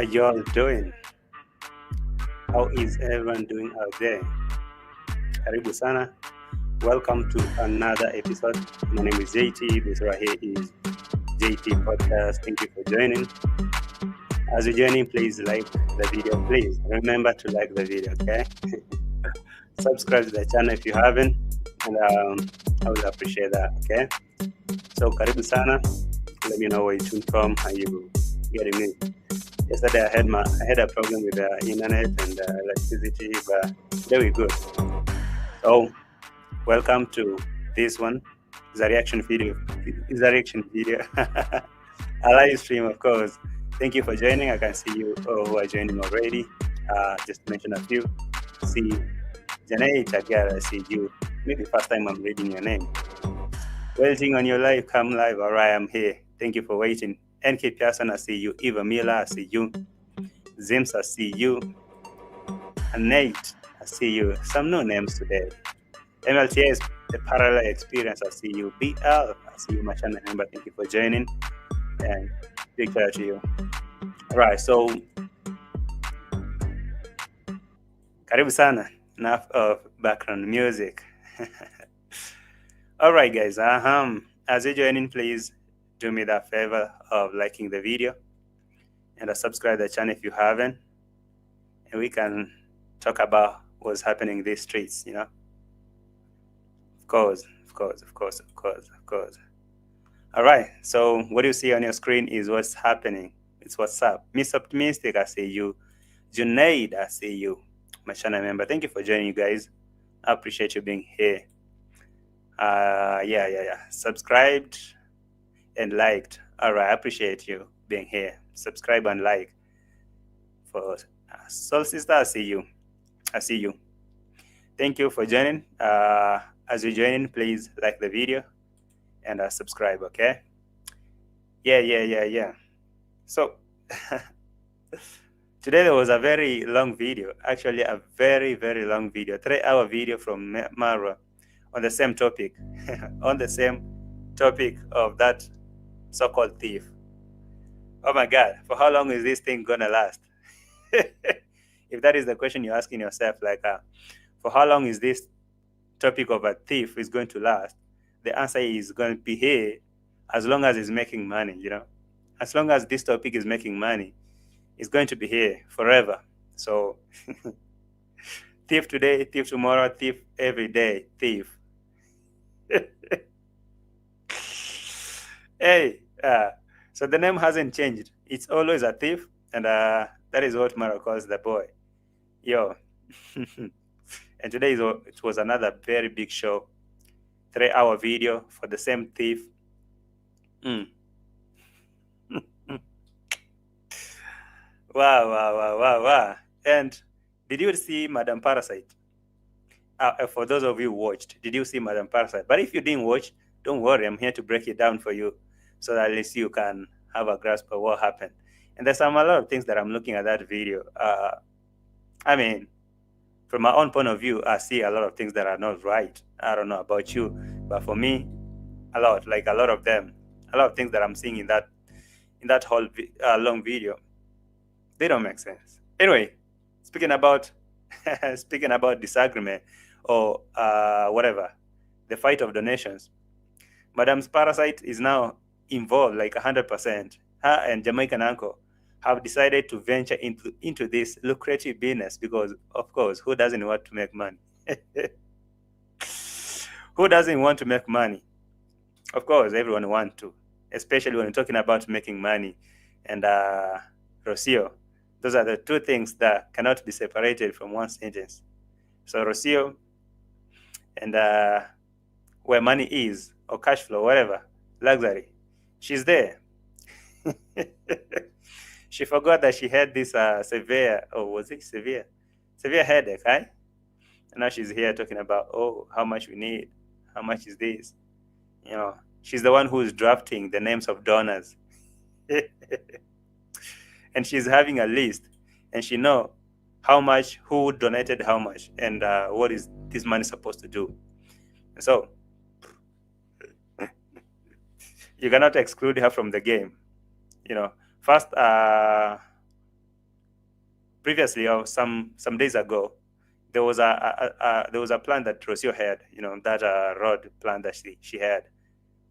are y'all doing? How is everyone doing out there? Karibu sana. Welcome to another episode. My name is JT. This right here is JT Podcast. Thank you for joining. As you're joining, please like the video. Please remember to like the video, okay? Subscribe to the channel if you haven't, and I would appreciate that, okay? So, karibu sana. Let me know where you tuned from, how you getting me. Yesterday I had a problem with the internet and electricity, but there we go. So welcome to this one. It's a reaction video. A live stream, of course. Thank you for joining. I can see you who are joining already. Just mention a few. See Janae Tagara, I see you. Maybe first time I'm reading your name. Waiting on your live, come live. All right, I'm here. Thank you for waiting. NK Pearson, I see you. Eva Miller, I see you. Zims, I see you. And Nate, I see you. Some new names today. MLTS, the parallel experience, I see you. BL, I see you, my channel member. Thank you for joining. And big shout out to you. All right, so karibu sana. Enough of background music. All right, guys. As you're joining, please do me that favor of liking the video and subscribe to the channel if you haven't, and we can talk about what's happening in these streets, you know. Of course. All right, so what you see on your screen is what's happening. It's what's up. Miss Optimistic, I see you. Junaid, I see you. My channel member, thank you for joining, you guys. I appreciate you being here. Subscribed and liked. All right, I appreciate you being here. Subscribe and like. For Soul Sister, I see you. Thank you for joining. As you're joining, please like the video and subscribe, okay? Yeah. So today there was a very long video, actually a very, very long video, 3-hour video from MARWA on the same topic, on the same topic of that so-called thief. Oh my God, for how long is this thing gonna last? If that is the question you're asking yourself, like, for how long is this topic of a thief is going to last? The answer is going to be here as long as it's making money, you know. As long as this topic is making money, it's going to be here forever. So thief today, thief tomorrow, thief every day, thief. Hey, so the name hasn't changed. It's always a thief, and that is what Mara calls the boy. Yo. And today it was another very big show. 3-hour video for the same thief. Wow. And did you see Madam Parasite? For those of you who watched, did you see Madam Parasite? But if you didn't watch, don't worry. I'm here to break it down for you so that at least you can have a grasp of what happened. And there's a lot of things that I'm looking at that video. I mean, from my own point of view, I see a lot of things that are not right. I don't know about you, but for me, a lot of things that I'm seeing in that whole long video, they don't make sense. Anyway, speaking about disagreement or whatever, the fight of the nations, Madam's Parasite is now involved like 100%. Her and Jamaican uncle have decided to venture into this lucrative business because, of course, who doesn't want to make money? Who doesn't want to make money? Of course, everyone wants to, especially when you're talking about making money. And ROCIO, those are the two things that cannot be separated from one sentence. So ROCIO and where money is, or cash flow, whatever, luxury, she's there. She forgot that she had this severe headache, right? And now she's here talking about, oh, how much we need, how much is this? You know, she's the one who's drafting the names of donors. And she's having a list, and she know how much, who donated how much, and what is this money supposed to do. And so you cannot exclude her from the game. You know, first previously, or some days ago, there was a plan that Rocio had, that road plan that she had,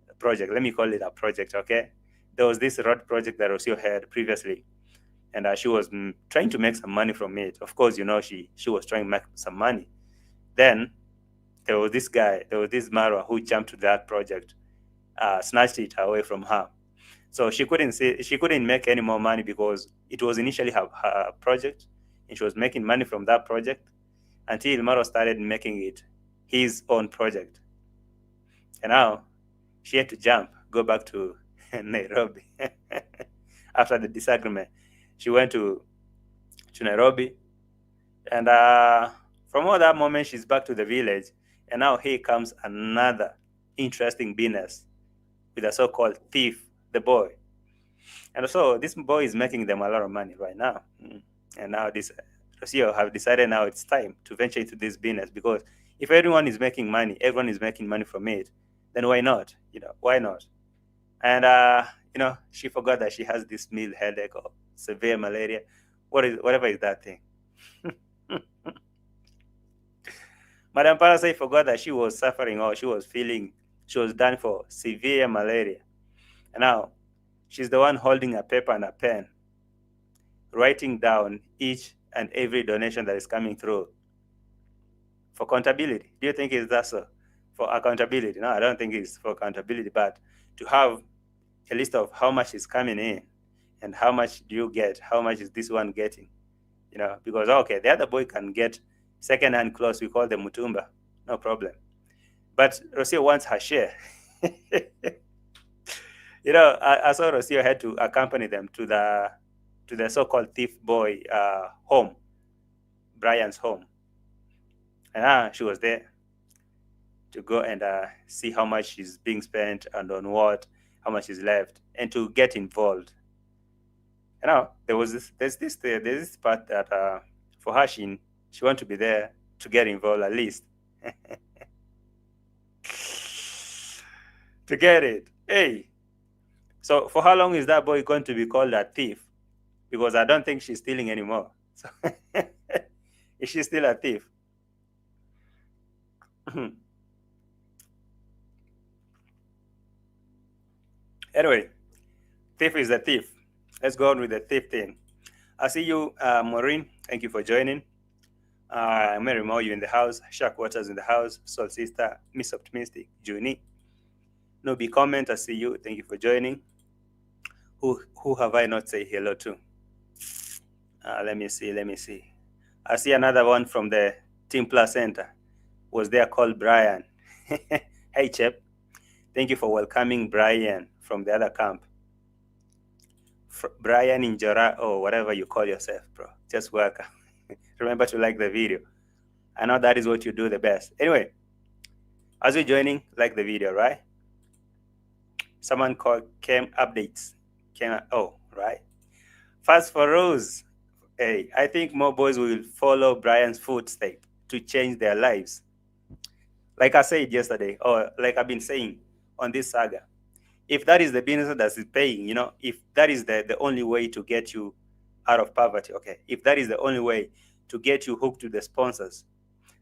a project. Let me call it a project, okay? There was this road project that Rocio had previously, and she was trying to make some money from it. Of course, she was trying to make some money. Then there was this MARWA who jumped to that project, snatched it away from her. So she couldn't make any more money because it was initially her project, and she was making money from that project until Maro started making it his own project. And now she had to go back to Nairobi after the disagreement. She went to Nairobi, and from all that moment, she's back to the village. And now here comes another interesting business with a so-called thief, the boy. And so this boy is making them a lot of money right now. And now this ROCIO have decided now it's time to venture into this business, because if everyone is making money from it, then why not? Why not? And she forgot that she has this mild headache or severe malaria, whatever is that thing. Madam Parasite forgot that she was suffering, or she was done for severe malaria. And now she's the one holding a paper and a pen, writing down each and every donation that is coming through for accountability. Do you think it's that so? For accountability? No, I don't think it's for accountability, but to have a list of how much is coming in and how much do you get, how much is this one getting, because, okay, the other boy can get second-hand clothes, we call them mutumba, no problem. But ROCIO wants her share. I saw ROCIO had to accompany them to the so-called thief boy home, Brian's home. And she was there to go and see how much is being spent and on what, how much is left, and to get involved. There's this part that for her, she wants to be there to get involved at least. To get it. Hey. So for how long is that boy going to be called a thief? Because I don't think she's stealing anymore. So is she still a thief? Anyway, thief is a thief. Let's go on with the thief thing. I see you, Maureen. Thank you for joining. Mary Mo, you in the house. Shark Waters in the house. Soul Sister, Miss Optimistic, Junie. Nobi Comment, I see you. Thank you for joining. Who have I not said hello to? Let me see. I see another one from the Team Plus Center. Was there called Brian? Hey, Chep. Thank you for welcoming Brian from the other camp. Brian Injora, or whatever you call yourself, bro. Just work. Remember to like the video. I know that is what you do the best. Anyway, as you're joining, like the video, right? Someone called Cam Updates. Right. Fast for Rose. Hey, I think more boys will follow Brian's footsteps to change their lives. Like I said yesterday, or like I've been saying on this saga, if that is the business that is paying, if that is the only way to get you out of poverty, okay, if that is the only way to get you hooked to the sponsors,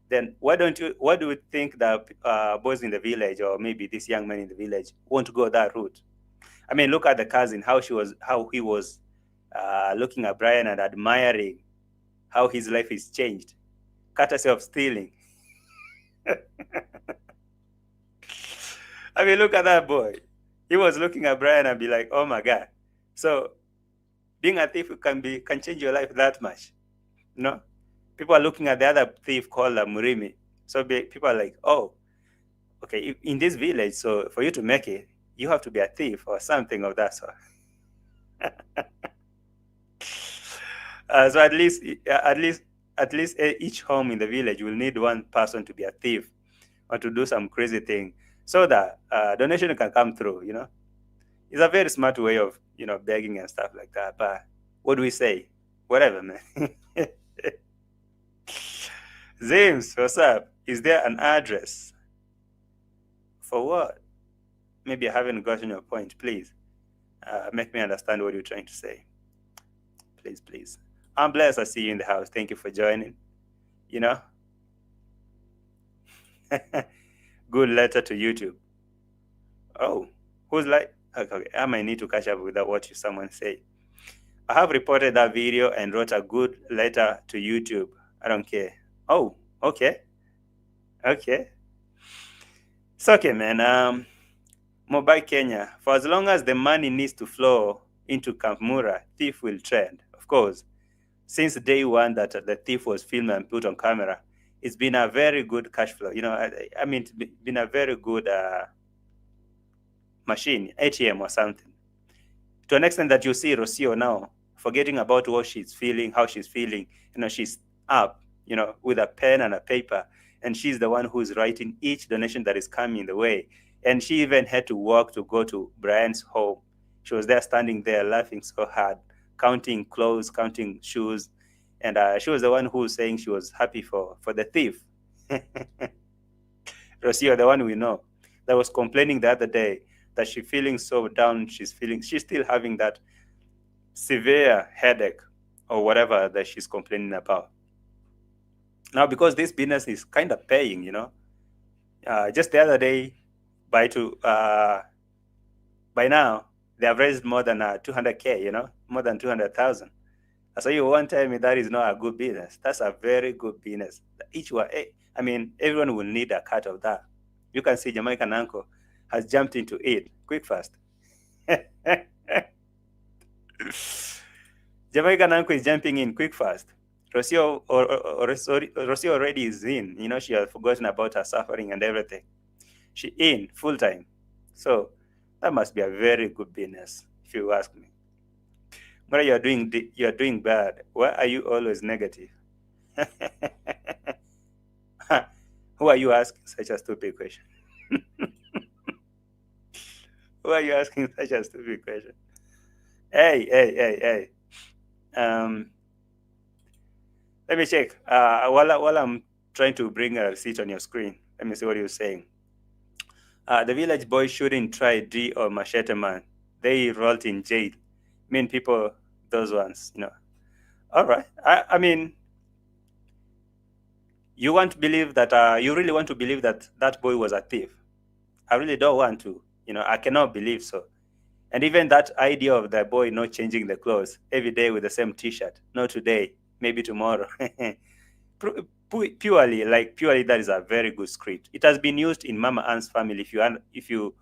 then why do you think that boys in the village, or maybe this young man in the village, want to go that route? I mean, look at the cousin, how he was looking at Brian and admiring how his life is changed, courtesy of stealing. I mean, look at that boy. He was looking at Brian and be like, oh my God. So being a thief can change your life that much. People are looking at the other thief called Murimi. So people are like, oh, okay, in this village, so for you to make it, you have to be a thief or something of that sort. So at least each home in the village will need one person to be a thief or to do some crazy thing, so that donation can come through. It's a very smart way of begging and stuff like that. But what do we say? Whatever, man. James, what's up? Is there an address? For what? Maybe I haven't gotten your point. Please make me understand what you're trying to say. Please. I'm blessed. I see you in the house. Thank you for joining. You know, good letter to YouTube. Oh, who's like? Okay, I might need to catch up with what someone said. I have reported that video and wrote a good letter to YouTube. I don't care. Oh, okay, okay. It's okay, man. Mobile Kenya. For as long as the money needs to flow into Kamura, thief will trend. Of course, since day one that the thief was filmed and put on camera, it's been a very good cash flow. You know, I mean, it's been a very good machine, ATM or something. To an extent that you see ROCIO now forgetting about what she's feeling, how she's feeling. You know, she's up, you know, with a pen and a paper, and she's the one who's writing each donation that is coming the way. And she even had to walk to go to Brian's home. She was there standing there laughing so hard, counting clothes, counting shoes. And she was the one who was saying she was happy for the thief. Rocio, the one we know, that was complaining the other day that she's feeling so down. She's still having that severe headache or whatever that she's complaining about. Now, because this business is kind of paying, you know, just the other day, by now, they have raised more than 200K, you know, more than 200,000. So you won't tell me that is not a good business. That's a very good business. Each one, I mean, everyone will need a cut of that. You can see Jamaican Uncle has jumped into it quick fast. Jamaican Uncle is jumping in quick fast. Rocio already is in. You know, she has forgotten about her suffering and everything. She in full time. So that must be a very good business, if you ask me. But you're doing bad. Why are you always negative? Who are you asking such a stupid question? Who are you asking such a stupid question? Hey. Let me check. While I'm trying to bring a receipt on your screen, let me see what you're saying. The village boy shouldn't try D or Machete Man. They rolled in jail. Mean people, those ones, you know. All right. I mean, you want to believe that, you really want to believe that that boy was a thief. I really don't want to. You know, I cannot believe so. And even that idea of the boy not changing the clothes every day with the same T-shirt, not today, maybe tomorrow. Purely that is a very good script. It has been used in Mama Ann's family. If you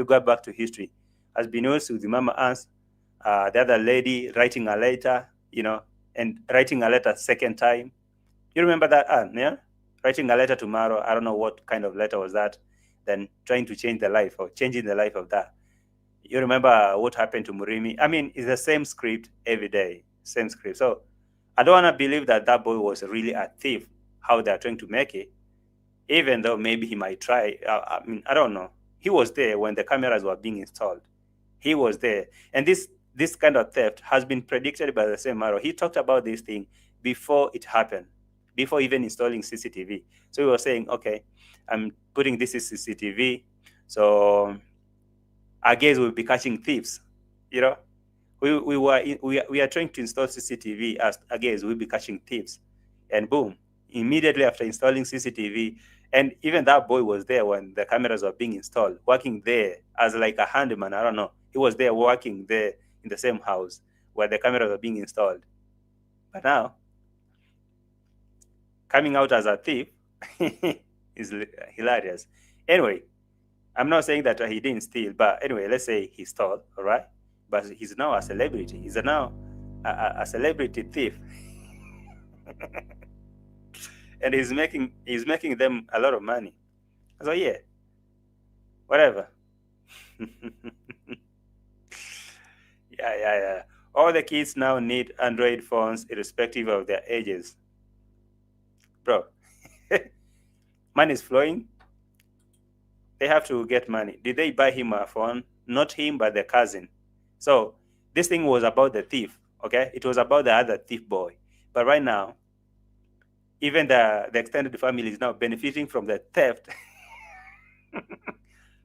go back to history, has been used with Mama Ann's, the other lady writing a letter, you know, and writing a letter second time. You remember that, Anne? Yeah, writing a letter to Marwa. I don't know what kind of letter was that. Then trying to change the life or changing the life of that. You remember what happened to Murimi? I mean, it's the same script every day, same script. So I don't want to believe that that boy was really a thief, how they're trying to make it, even though maybe he might try. I mean, I don't know. He was there when the cameras were being installed. He was there. And this kind of theft has been predicted by the same Maro. He talked about this thing before it happened, before even installing CCTV. So he was saying, okay, I'm putting this as CCTV, so I guess we'll be catching thieves, you know. We are trying to install CCTV as again we'll be catching thieves, and boom, immediately after installing CCTV, and even that boy was there when the cameras were being installed, working there as like a handyman. I don't know. He was there working there in the same house where the cameras were being installed. But now, coming out as a thief is hilarious. Anyway, I'm not saying that he didn't steal, but anyway, let's say he stole, all right? But he's now a celebrity. He's now a celebrity thief. And he's making them a lot of money. So yeah, whatever. Yeah. All the kids now need Android phones irrespective of their ages. Bro, money is flowing. They have to get money. Did they buy him a phone? Not him, but the cousin. So this thing was about the thief, okay? It was about the other thief boy. But right now, even the extended family is now benefiting from the theft.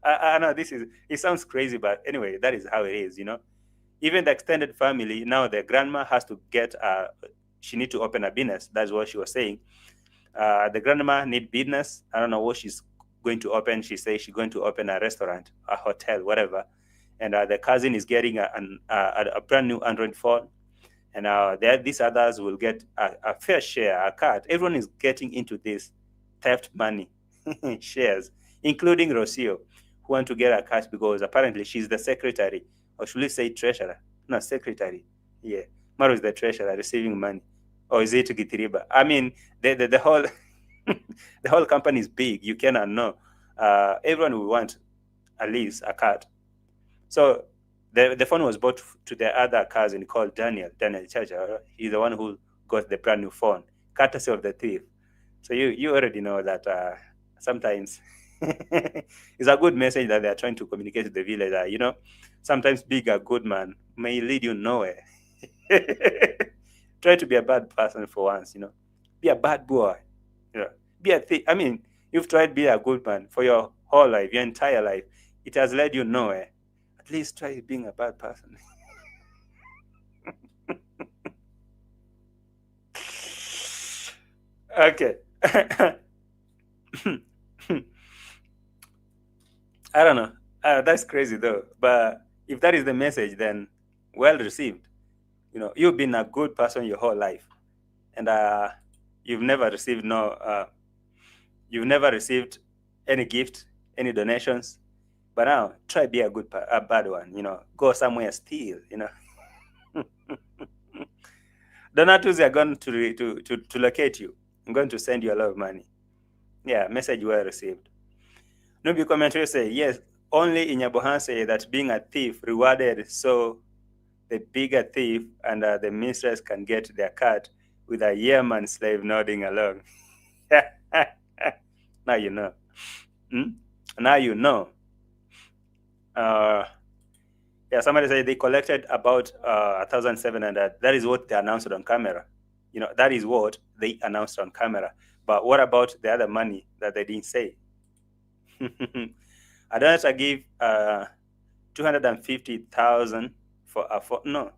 I know it sounds crazy, but anyway, that is how it is, you know? Even the extended family, now the grandma has to get she need to open a business. That's what she was saying. The grandma need business. I don't know what she's going to open. She says she's going to open a restaurant, a hotel, whatever. And the cousin is getting a brand new Android phone. And these others will get a fair share, a cut. Everyone is getting into this theft money shares, including ROCIO, who want to get a cut because apparently she's the secretary, or should we say treasurer? No, secretary. Yeah, Maru is the treasurer receiving money. Or is it Gitiriba? I mean, the whole the whole company is big. You cannot know. Everyone will want at least a cut. So the phone was bought to the other cousin called Daniel Chacha. He's the one who got the brand new phone, courtesy of the thief. So you already know that sometimes it's a good message that they are trying to communicate to the villager. You know, sometimes being a good man may lead you nowhere. Try to be a bad person for once, you know. Be a bad boy. You know, be a thief. I mean, you've tried to be a good man for your whole life, your entire life. It has led you nowhere. At least try being a bad person. Okay. I don't know. That's crazy though. But if that is the message, then well received. You know, you've been a good person your whole life, and you've never received you've never received any gift, any donations. But now try be a bad one. You know, go somewhere steal. You know, donators are going to locate you. I'm going to send you a lot of money. Yeah, message well received. Nubi commentary say, yes, only in Nyabohan say that being a thief rewarded, so the bigger thief and the mistress can get their cut with a yearman slave nodding along. Now you know. Now you know. Yeah, somebody said they collected about 1,700. That is what they announced on camera. You know, that is what they announced on camera. But what about the other money that they didn't say? I don't have to give 250,000 for a phone. No,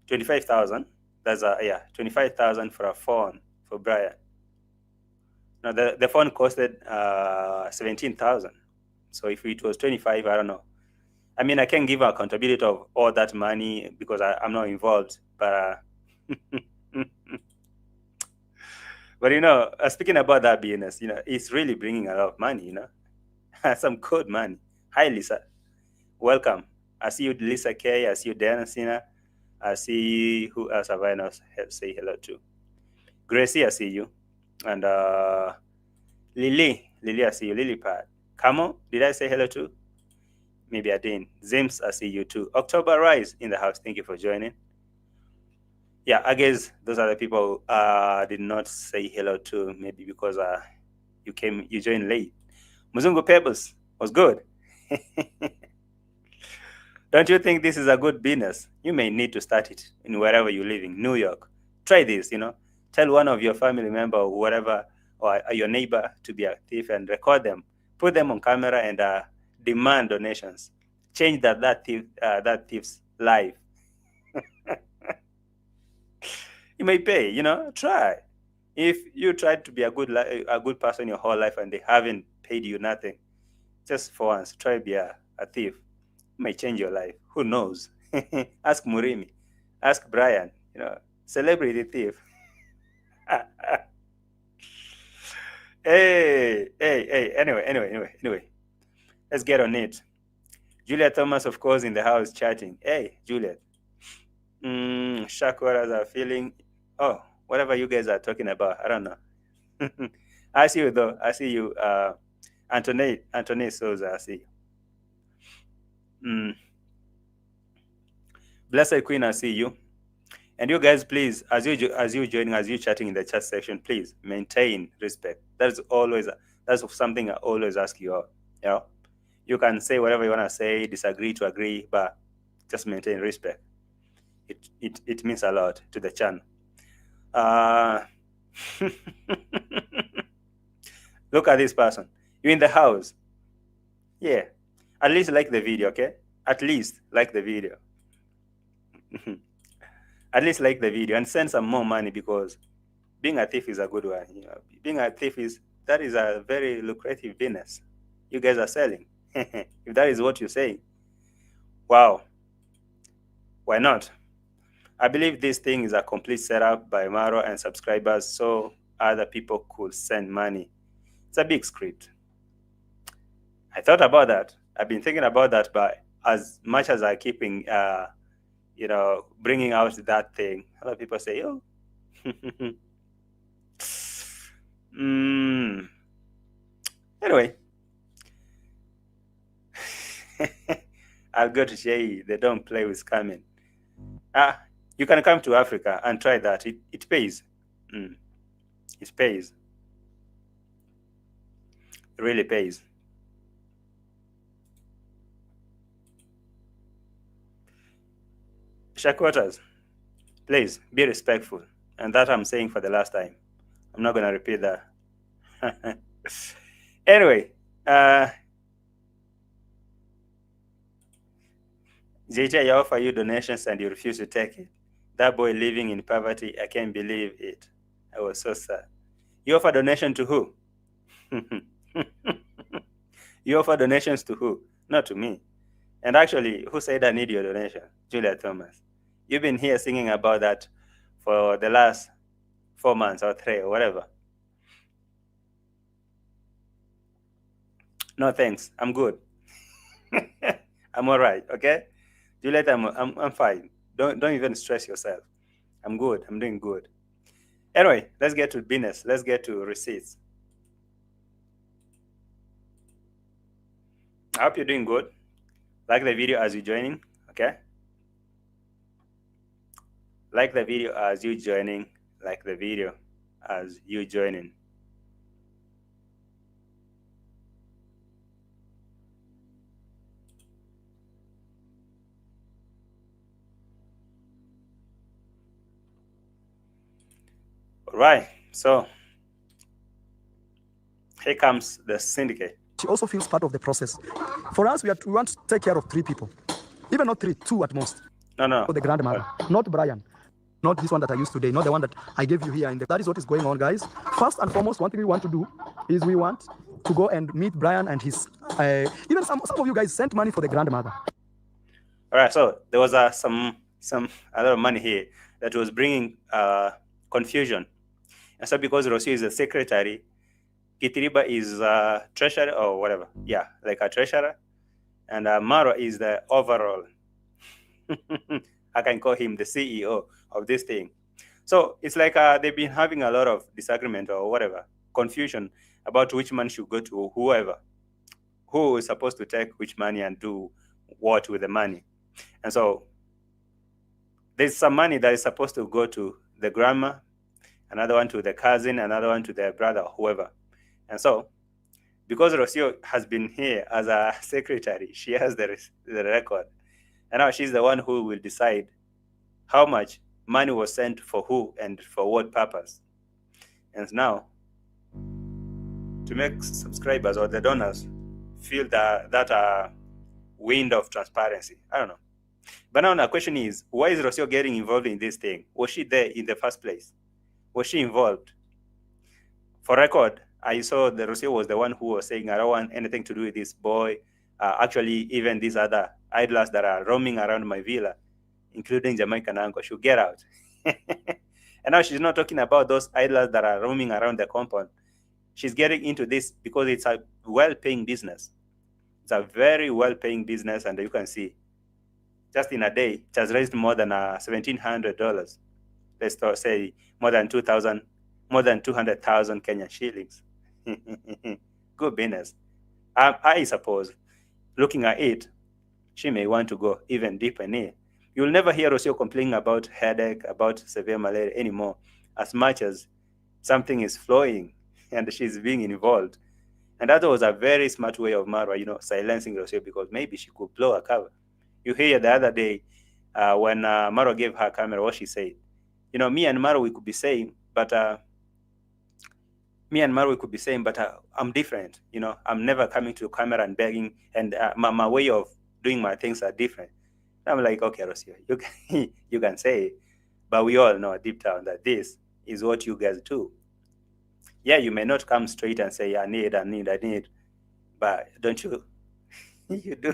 25,000. That's 25,000 for a phone for Brian. Now the phone costed 17,000. So if it was 25, I don't know. I mean, I can't give accountability of all that money because I'm not involved. But but you know, speaking about that business, you know, it's really bringing a lot of money. You know, some good money. Hi, Lisa. Welcome. I see you, Lisa K. I see you, Diana Sina. I see who else have I not say hello to? Gracie, I see you. And Lily, I see you. Lily Pad. Camo, did I say hello to? Maybe I didn't. Zims, I see you too. October Rise in the house. Thank you for joining. Yeah, I guess those are the people did not say hello to, maybe because you joined late. Muzungu Pebbles was good. Don't you think this is a good business? You may need to start it in wherever you're living. New York. Try this, you know. Tell one of your family member or whatever, or your neighbor to be a thief and record them. Put them on camera and demand donations. Change that thief's life. You may pay, you know. Try. If you tried to be a good person your whole life and they haven't paid you nothing, just for once, try to be a thief. It may change your life. Who knows? Ask Murimi. Ask Brian. You know, celebrity thief. Hey. Anyway. Let's get on it. Juliet Thomas, of course, in the house chatting. Hey, Juliet. Shakoras are feeling. Oh, whatever you guys are talking about, I don't know. I see you though. I see you, Antoinette Souza. I see you. Blessed Queen, I see you. And you guys, please, as you joining, as you chatting in the chat section, please maintain respect. That's something I always ask you all. You know, you can say whatever you want to say, disagree to agree, but just maintain respect. It means a lot to the channel. Look at this person. You're in the house. Yeah. At least like the video, okay? At least like the video. at least like the video and send some more money, because being a thief is a good one. Being a thief is a very lucrative business. You guys are selling. If that is what you're saying, wow, why not? I believe this thing is a complete setup by MARWA and subscribers so other people could send money. It's a big script. I thought about that. I've been thinking about that, but as much as I keeping, bringing out that thing, a lot of people say, oh, anyway, I'll go to Jay. They don't play with scamming. You can come to Africa and try that. It pays. It pays. It really pays. Shackwater's, please be respectful. And that I'm saying for the last time. I'm not going to repeat that. Anyway, JT, I offer you donations and you refuse to take it. That boy living in poverty, I can't believe it. I was so sad. You offer donation to who? You offer donations to who? Not to me. And actually, who said I need your donation? Julia Thomas. You've been here singing about that for the last 4 months or 3 or whatever. No thanks. I'm good. I'm all right. Okay, Juliet, I'm fine. Don't even stress yourself. I'm good. I'm doing good. Anyway, let's get to business. Let's get to receipts. I hope you're doing good. Like the video as you're joining. Okay. Like the video as you're joining. Like the video as you're joining. All right, so here comes the syndicate. She also feels part of the process. For us, we want to take care of 3 people. Even not 3, 2 at most. No. For the grandmother, not Brian. Not this one that I used today, not the one that I gave you here. That is what is going on, guys. First and foremost, one thing we want to do is we want to go and meet Brian and his... even some of you guys sent money for the grandmother. All right, so there was a lot of money here that was bringing confusion. And so because ROCIO is the secretary, Kitiriba is a treasurer or whatever. Yeah, like a treasurer. And MARWA is the overall. I can call him the CEO of this thing. So it's like they've been having a lot of disagreement or whatever, confusion about which man should go to whoever, who is supposed to take which money and do what with the money. And so there's some money that is supposed to go to the grandma, another one to the cousin, another one to the brother, whoever. And so, because ROCIO has been here as a secretary, she has the record. And now she's the one who will decide how much money was sent for who and for what purpose. And now, to make subscribers or the donors feel that wind of transparency. I don't know. But now the question is, why is ROCIO getting involved in this thing? Was she there in the first place? Was she involved? For record, I saw that ROCIO was the one who was saying, I don't want anything to do with this boy. Actually, even these other idlers that are roaming around my villa, including Jamaican uncle, should get out. And now she's not talking about those idlers that are roaming around the compound. She's getting into this because it's a well-paying business. It's a very well-paying business, and you can see, just in a day, it has raised more than $1,700. Let's say more than 200,000 Kenyan shillings. Good business. I suppose, looking at it, she may want to go even deeper in it. You'll never hear ROCIO complaining about headache, about severe malaria anymore, as much as something is flowing and she's being involved. And that was a very smart way of MARWA, silencing ROCIO, because maybe she could blow a cover. You hear the other day when MARWA gave her camera, what she said. Me and MARWA, we could be saying, but I'm different. I'm never coming to camera and begging, and my way of doing my things are different. I'm like, okay, ROCIO, you can say it, But we all know deep down that this is what you guys do. Yeah, you may not come straight and say, I need, but don't you? You do.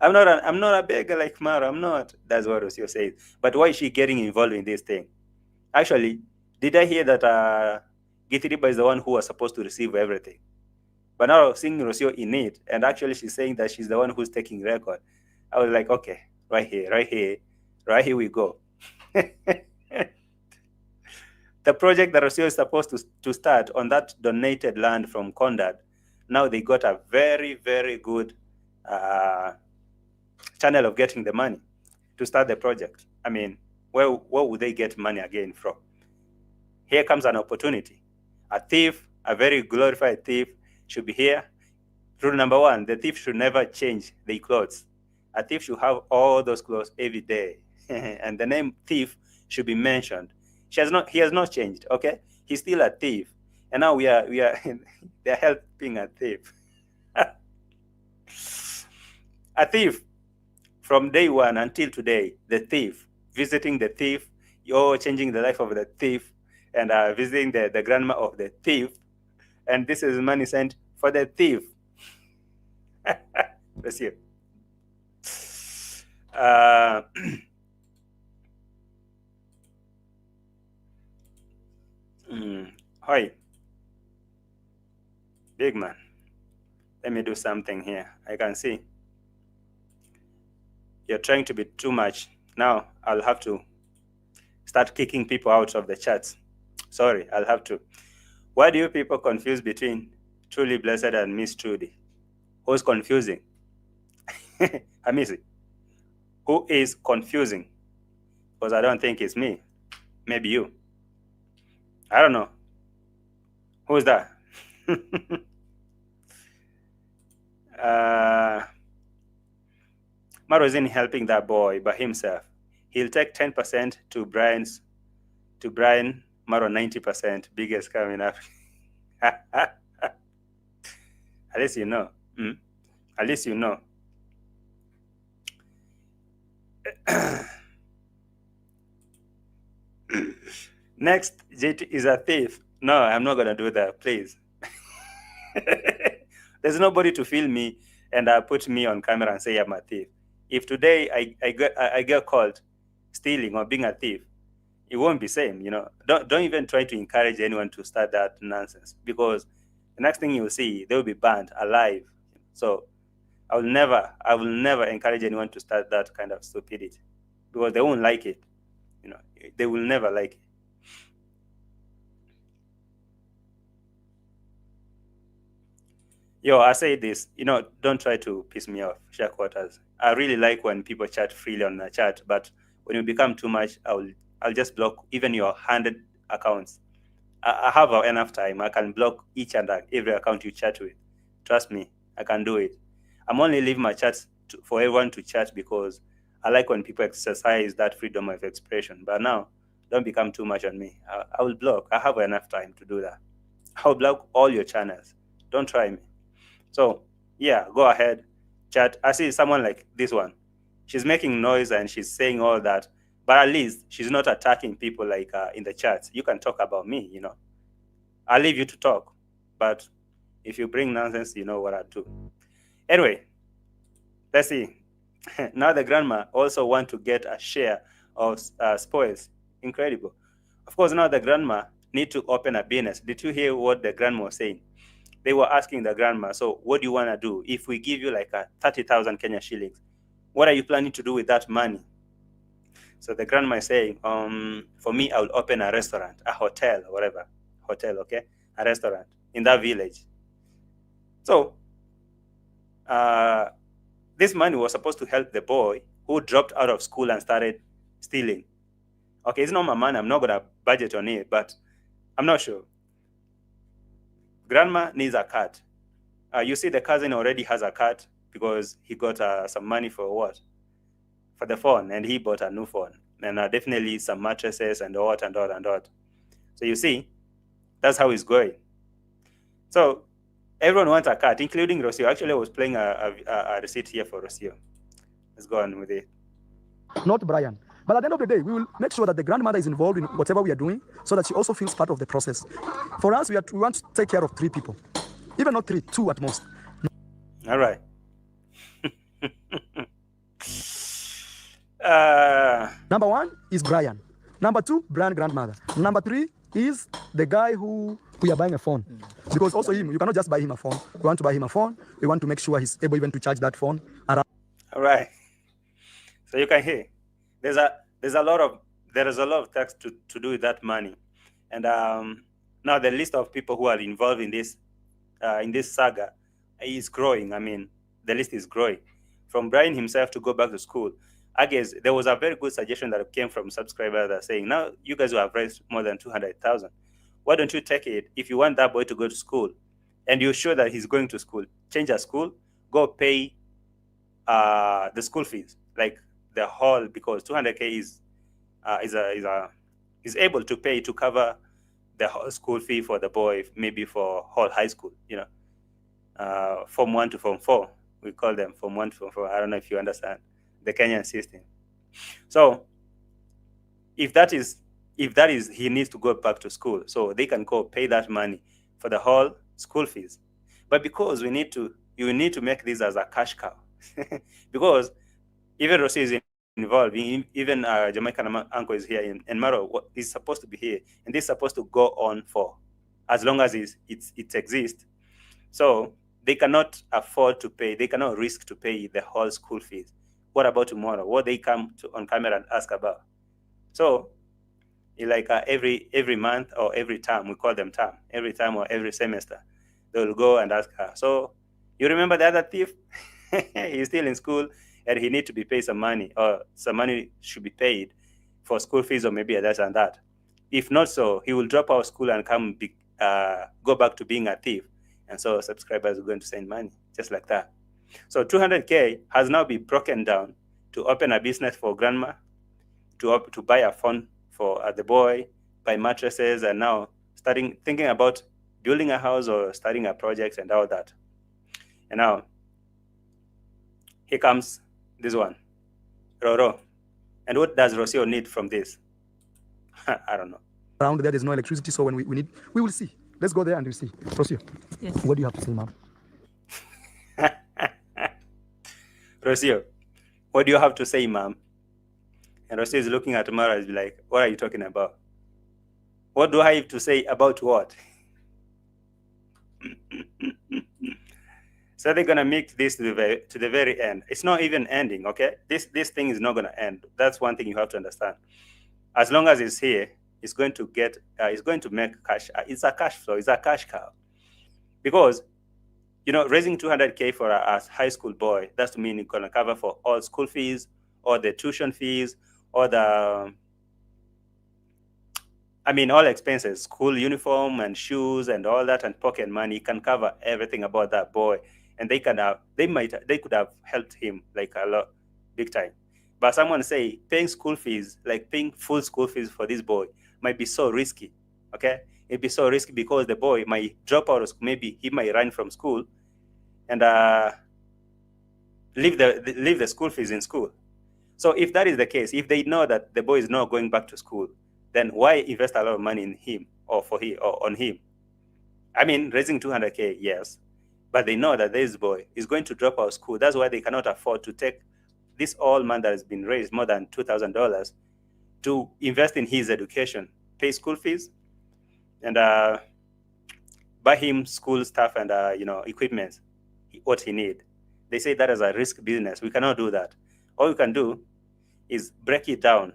I'm not a beggar like Mara. I'm not. That's what Rocio says. But why is she getting involved in this thing? Actually, did I hear that Githiriba is the one who was supposed to receive everything? But now seeing Rocio in it, and actually she's saying that she's the one who's taking record. I was like, okay, right here we go. The project that Rocio is supposed to start on that donated land from Condad, now they got a very, very good channel of getting the money to start the project. I mean, where would they get money again from? Here comes an opportunity. A thief, a very glorified thief, should be here. Rule number one, the thief should never change their clothes. A thief should have all those clothes every day. And the name thief should be mentioned. He has not changed, okay? He's still a thief. And now we are they're helping a thief. A thief. From day one until today, the thief, visiting the thief, you're changing the life of the thief, and visiting the grandma of the thief, and this is money sent for the thief. Let's see. Hi, big man. Let me do something here. I can see you're trying to be too much. Now I'll have to start kicking people out of the chats. Sorry, I'll have to. Why do you people confuse between Truly Blessed and Miss Trudy? Who's confusing? Hamisi. Who is confusing? Because I don't think it's me. Maybe you. I don't know. Who's that? Maro isn't helping that boy by himself. He'll take 10% to Brian, Maro 90%, biggest coming up. At least you know. At least you know. Next, JT is a thief. No, I'm not going to do that, please. There's nobody to film me and put me on camera and say I'm a thief. If today I get caught stealing or being a thief, it won't be same, you know. Don't even try to encourage anyone to start that nonsense, because the next thing you'll see, they will be burned alive. So I will never encourage anyone to start that kind of stupidity, because they won't like it. You know, they will never like it. Yo, I say this, you know, don't try to piss me off, share quarters. I really like when people chat freely on the chat, but when you become too much, I'll just block even your 100 accounts. I have enough time. I can block each and every account you chat with. Trust me, I can do it. I'm only leaving my chats for everyone to chat because I like when people exercise that freedom of expression. But now, don't become too much on me. I will block. I have enough time to do that. I'll block all your channels. Don't try me. So, yeah, go ahead, chat. I see someone like this one. She's making noise and she's saying all that, but at least she's not attacking people like in the chats. You can talk about me, you know. I'll leave you to talk, but if you bring nonsense, you know what I'll do. Anyway, let's see. Now the grandma also want to get a share of spoils. Incredible. Of course, now the grandma need to open a business. Did you hear what the grandma was saying? They were asking the grandma, so what do you want to do? If we give you like 30,000 Kenya shillings, what are you planning to do with that money? So the grandma is saying, for me, I will open a restaurant, a hotel, or whatever. Hotel, okay? A restaurant in that village. So this money was supposed to help the boy who dropped out of school and started stealing. Okay, it's not my money. I'm not going to budget on it, but I'm not sure. Grandma needs a cat. You see the cousin already has a cat because he got some money for what? For the phone, and he bought a new phone. And definitely some mattresses and what and what and what. So you see, that's how it's going. So everyone wants a cat, including Rocio. Actually, I was playing a receipt here for Rocio. Let's go on with it. Not Brian. But at the end of the day, we will make sure that the grandmother is involved in whatever we are doing so that she also feels part of the process. For us, we want to take care of 3 people. Even not 3, 2 at most. All right. Number 1 is Brian. Number 2, Brian grandmother. Number 3 is the guy who we are buying a phone. Because also him, you cannot just buy him a phone. We want to buy him a phone. We want to make sure he's able even to charge that phone around. All right. So you can hear there is a lot of tax to do with that money, and now the list of people who are involved in this saga is growing. I mean, the list is growing. From Brian himself to go back to school, I guess there was a very good suggestion that came from subscribers that saying, now you guys who have raised more than 200,000, why don't you take it if you want that boy to go to school, and you're sure that he's going to school, change a school, go pay the school fees, like the whole, because 200K is able to pay to cover the whole school fee for the boy, maybe for whole high school, Form 1 to Form 4. We call them Form 1 to Form 4. I don't know if you understand the Kenyan system. So if that is, he needs to go back to school, so they can go pay that money for the whole school fees. But because you need to make this as a cash cow, because even ROCIO is involved, even Jamaican uncle is here, and MARWA is supposed to be here, and this is supposed to go on for as long as it exists. So they cannot afford to pay, they cannot risk to pay the whole school fees. What about tomorrow? What they come on camera and ask about? So like every month or every term, we call them term, every term or every semester, they will go and ask her, so you remember the other thief? He's still in school and he needs to be paid some money, or some money should be paid for school fees, or maybe that and that. If not so, he will drop out of school and come go back to being a thief. And so subscribers are going to send money just like that. So 200K has now been broken down to open a business for grandma, to buy a phone for the boy, buy mattresses, and now thinking about building a house or starting a project and all that. And now here comes this one, Roro. And what does ROCIO need from this? I don't know. Around there, there's no electricity, so when we will see. Let's go there and we'll see. ROCIO, yes. What do you have to say, ma'am? ROCIO, what do you have to say, ma'am? And ROCIO is looking at Mara and be like, what are you talking about? What do I have to say about what? So they're gonna make this to the very end. It's not even ending, okay? This thing is not gonna end. That's one thing you have to understand. As long as it's here, it's going to get, it's going to make cash. It's a cash flow. It's a cash cow. Because, raising 200K for a high school boy, that's to mean it's gonna cover for all school fees, or the tuition fees, or all expenses, school uniform and shoes and all that, and pocket money. Can cover everything about that boy. And they could have helped him like a lot, big time. But someone say paying school fees, like paying full school fees for this boy, might be so risky. Okay, it'd be so risky because the boy might drop out of school. Maybe he might run from school and leave the school fees in school. So if that is the case, if they know that the boy is not going back to school, then why invest a lot of money in him or on him? Raising 200K, yes. But they know that this boy is going to drop out of school. That's why they cannot afford to take this all man that has been raised more than $2,000 to invest in his education, pay school fees, and buy him school stuff and equipment, what he need. They say that is a risk business. We cannot do that. All we can do is break it down.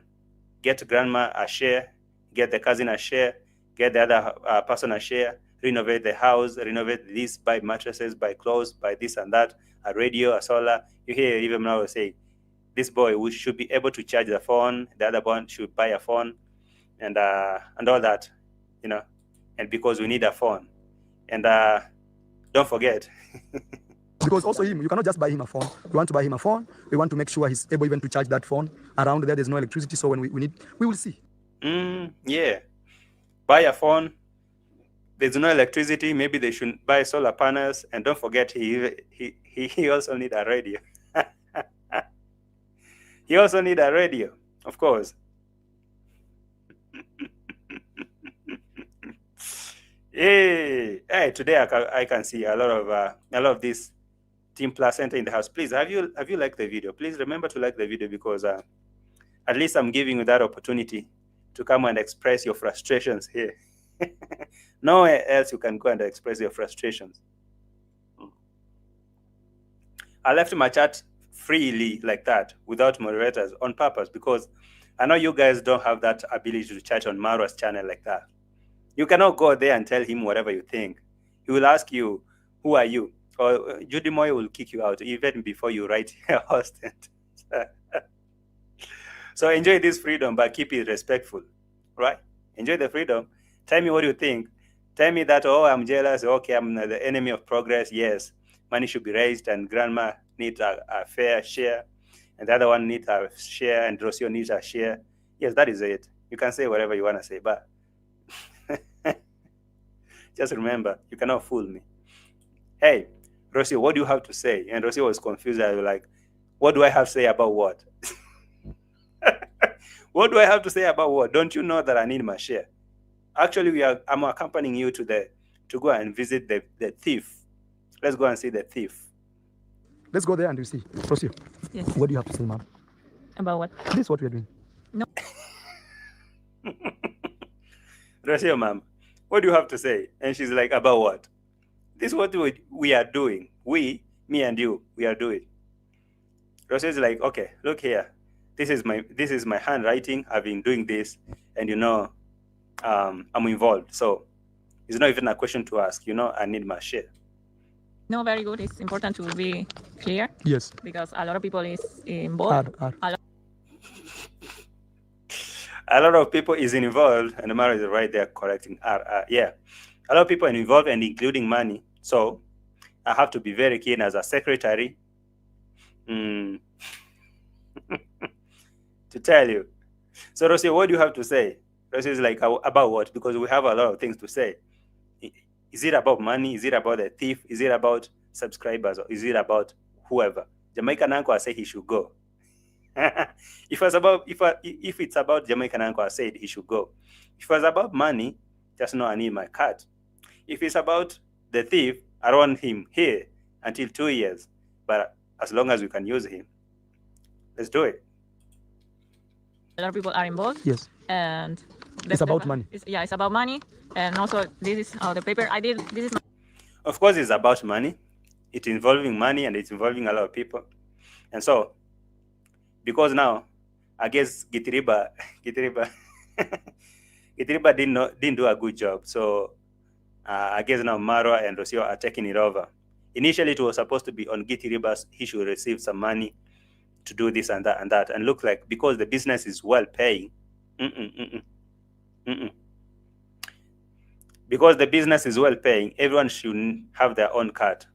Get grandma a share, get the cousin a share, get the other person a share, renovate the house, renovate this, buy mattresses, buy clothes, buy this and that, a radio, a solar. You hear even now say, this boy, we should be able to charge the phone, the other one should buy a phone, and all that, and because we need a phone. And don't forget. Because also you cannot just buy him a phone. We want to buy him a phone. We want to make sure he's able even to charge that phone. Around there, there's no electricity, so when we will see. Yeah. Buy a phone. There's no electricity. Maybe they should buy solar panels. And don't forget, he also need a radio. He also need a radio. Of course. Hey, today I can see a lot of this Team Placenta in the house. Please, have you liked the video? Please remember to like the video, because at least I'm giving you that opportunity to come and express your frustrations here. Nowhere else you can go and express your frustrations. I left my chat freely like that without moderators on purpose, because I know you guys don't have that ability to chat on MARWA's channel like that. You cannot go there and tell him whatever you think. He will ask you, who are you? Or Judy Moy will kick you out even before you write your host. So enjoy this freedom, but keep it respectful, right? Enjoy the freedom. Tell me what you think. Tell me that, oh, I'm jealous. Okay, I'm the enemy of progress. Yes, money should be raised, and grandma needs a fair share, and the other one needs a share, and ROCIO needs a share. Yes, that is it. You can say whatever you want to say, but just remember, you cannot fool me. Hey, ROCIO, what do you have to say? And ROCIO was confused. I was like, what do I have to say about what? What do I have to say about what? Don't you know that I need my share? Actually, I'm accompanying you to go and visit the thief. Let's go and see the thief. Let's go there and you see. ROCIO. Yes. What do you have to say, ma'am? About what? This is what we are doing. No. ROCIO, ma'am, what do you have to say? And she's like, about what? This is what we are doing. Me and you, we are doing. ROCIO is like, okay, look here. This is my handwriting. I've been doing this, and I'm involved. So it's not even a question to ask. I need my share. No, very good. It's important to be clear. Yes. Because a lot of people is involved. A lot of people is involved, and the Mara is right there correcting R. Yeah, a lot of people are involved, and including money. So I have to be very keen as a secretary to tell you. So ROCIO, what do you have to say? ROCIO is like, about what? Because we have a lot of things to say. Is it about money? Is it about the thief? Is it about subscribers? Or is it about whoever? Jamaican Uncle said he should go. If it's about Jamaican Uncle, I said he should go. If it was about money, just know I need my card. If it's about the thief, I don't want him here until 2 years. But as long as we can use him, let's do it. A lot of people are involved. Yes. And it's about money. It's about money. And also, this is the paper I did. This is. Of course, it's about money. It's involving money, and it's involving a lot of people. And so, because now, I guess Gitiriba didn't do a good job. So I guess now MARWA and ROCIO are taking it over. Initially, it was supposed to be on Gitiriba's. He should receive some money to do this and that and that. And look like, because the business is well paying, because the business is well paying, everyone should have their own card.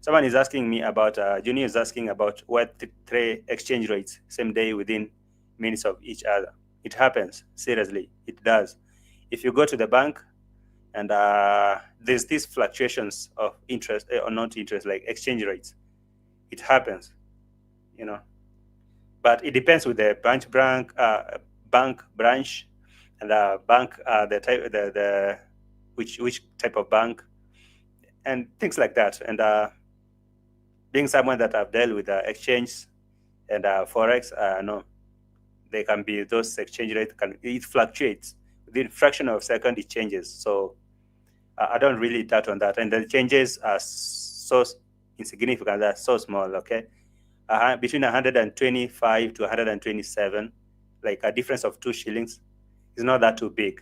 Someone is asking me about, Junior is asking about what trade exchange rates same day within minutes of each other. It happens, seriously, it does. If you go to the bank and there's these fluctuations of interest or not interest, like exchange rates, it happens, But it depends with the bank branch and the bank, the type, which type of bank, and things like that. And being someone that I've dealt with exchange and forex, no, they can be those exchange rates. It fluctuates within a fraction of a second. It changes. So I don't really touch on that. And the changes are so insignificant. They're so small. Okay, between 125 to 127, like a difference of 2 shillings, is not that too big.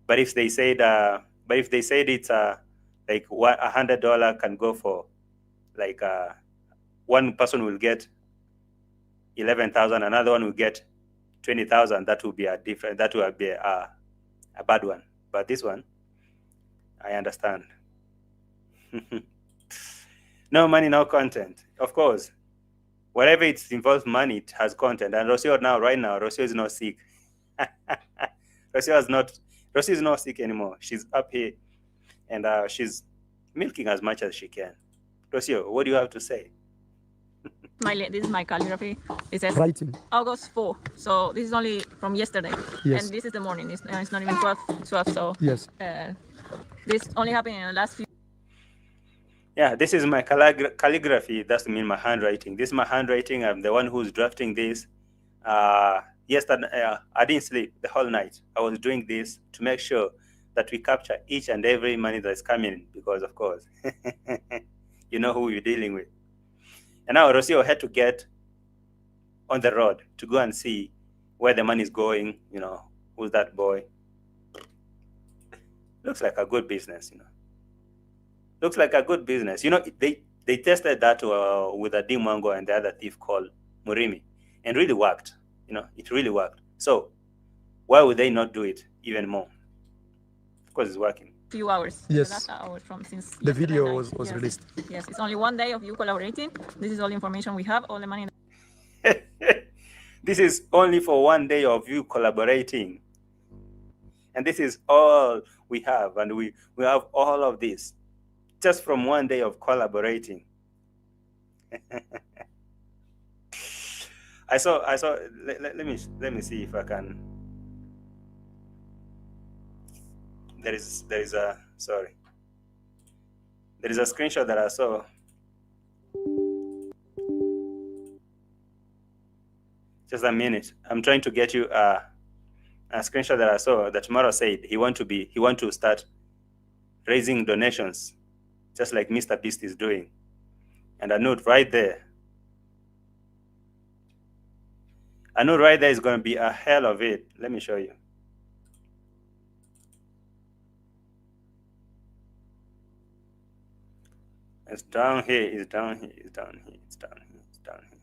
But if they said, it's like $100 can go for, like one person will get 11,000, another one will get 20,000. That will be a different. That will be a bad one. But this one, I understand. No money, no content. Of course, whatever it involves money, it has content. And ROCIO right now, ROCIO is not sick. ROCIO is not sick anymore. She's up here, and she's milking as much as she can. ROCIO, what do you have to say? this is my calligraphy. It says Writing. August 4. So this is only from yesterday. Yes. And this is the morning. It's not even 12. So Yes. this only happened in the last few. Yeah, this is my calligraphy. That's mean my handwriting. This is my handwriting. I'm the one who's drafting this. Yesterday, I didn't sleep the whole night. I was doing this to make sure that we capture each and every money that's coming in, because of course, you know who you're dealing with. And now ROCIO had to get on the road to go and see where the money is going. You know, who's that boy? Looks like a good business, you know. Looks like a good business. You know, they tested that with a Dimango and the other thief called Murimi, and really worked. You know, it really worked. So why would they not do it even more? Of course, it's working. Few hours. Yes. The last hour from since The video night. was Yes. released. Yes, it's only one day of you collaborating. This is all the information we have, all the money. This is only for one day of you collaborating. And this is all we have. And we have all of this just from one day of collaborating. I saw let me see if I can. There is a screenshot that I saw. Just a minute. I'm trying to get you a screenshot that I saw that MARWA said he want to start raising donations, just like Mr. Beast is doing. And a note right there. A note right there is going to be a hell of it. Let me show you. It's down here. It's down here. It's down here. It's down here. It's down here.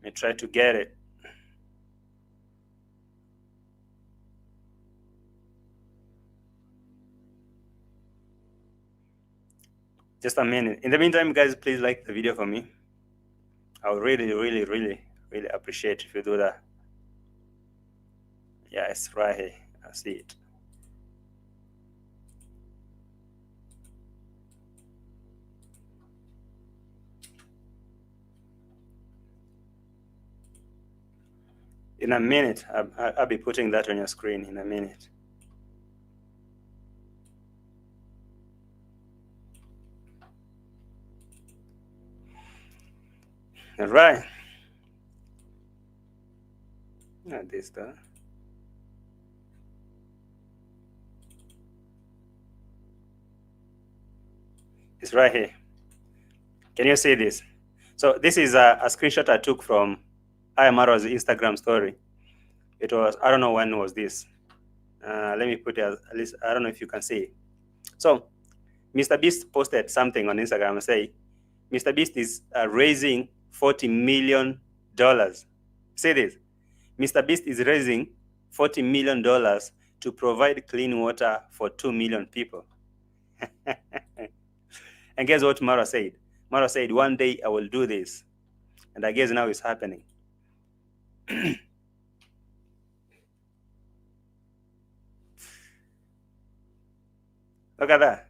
Let me try to get it. Just a minute. In the meantime, guys, please like the video for me. I would really, really, really, really appreciate if you do that. Yeah, it's right here. I see it. In a minute, I'll be putting that on your screen in a minute. All right. Not this though. It's right here. Can you see this? So this is a screenshot I took from MARWA's Instagram story. It was, I don't know when was this. Let me put it at least, I don't know if you can see it. So Mr. Beast posted something on Instagram and say, Mr. Beast is raising $40 million. See this? Mr. Beast is raising $40 million to provide clean water for 2 million people. And guess what MARWA said? MARWA said, one day I will do this. And I guess now it's happening. Look at that.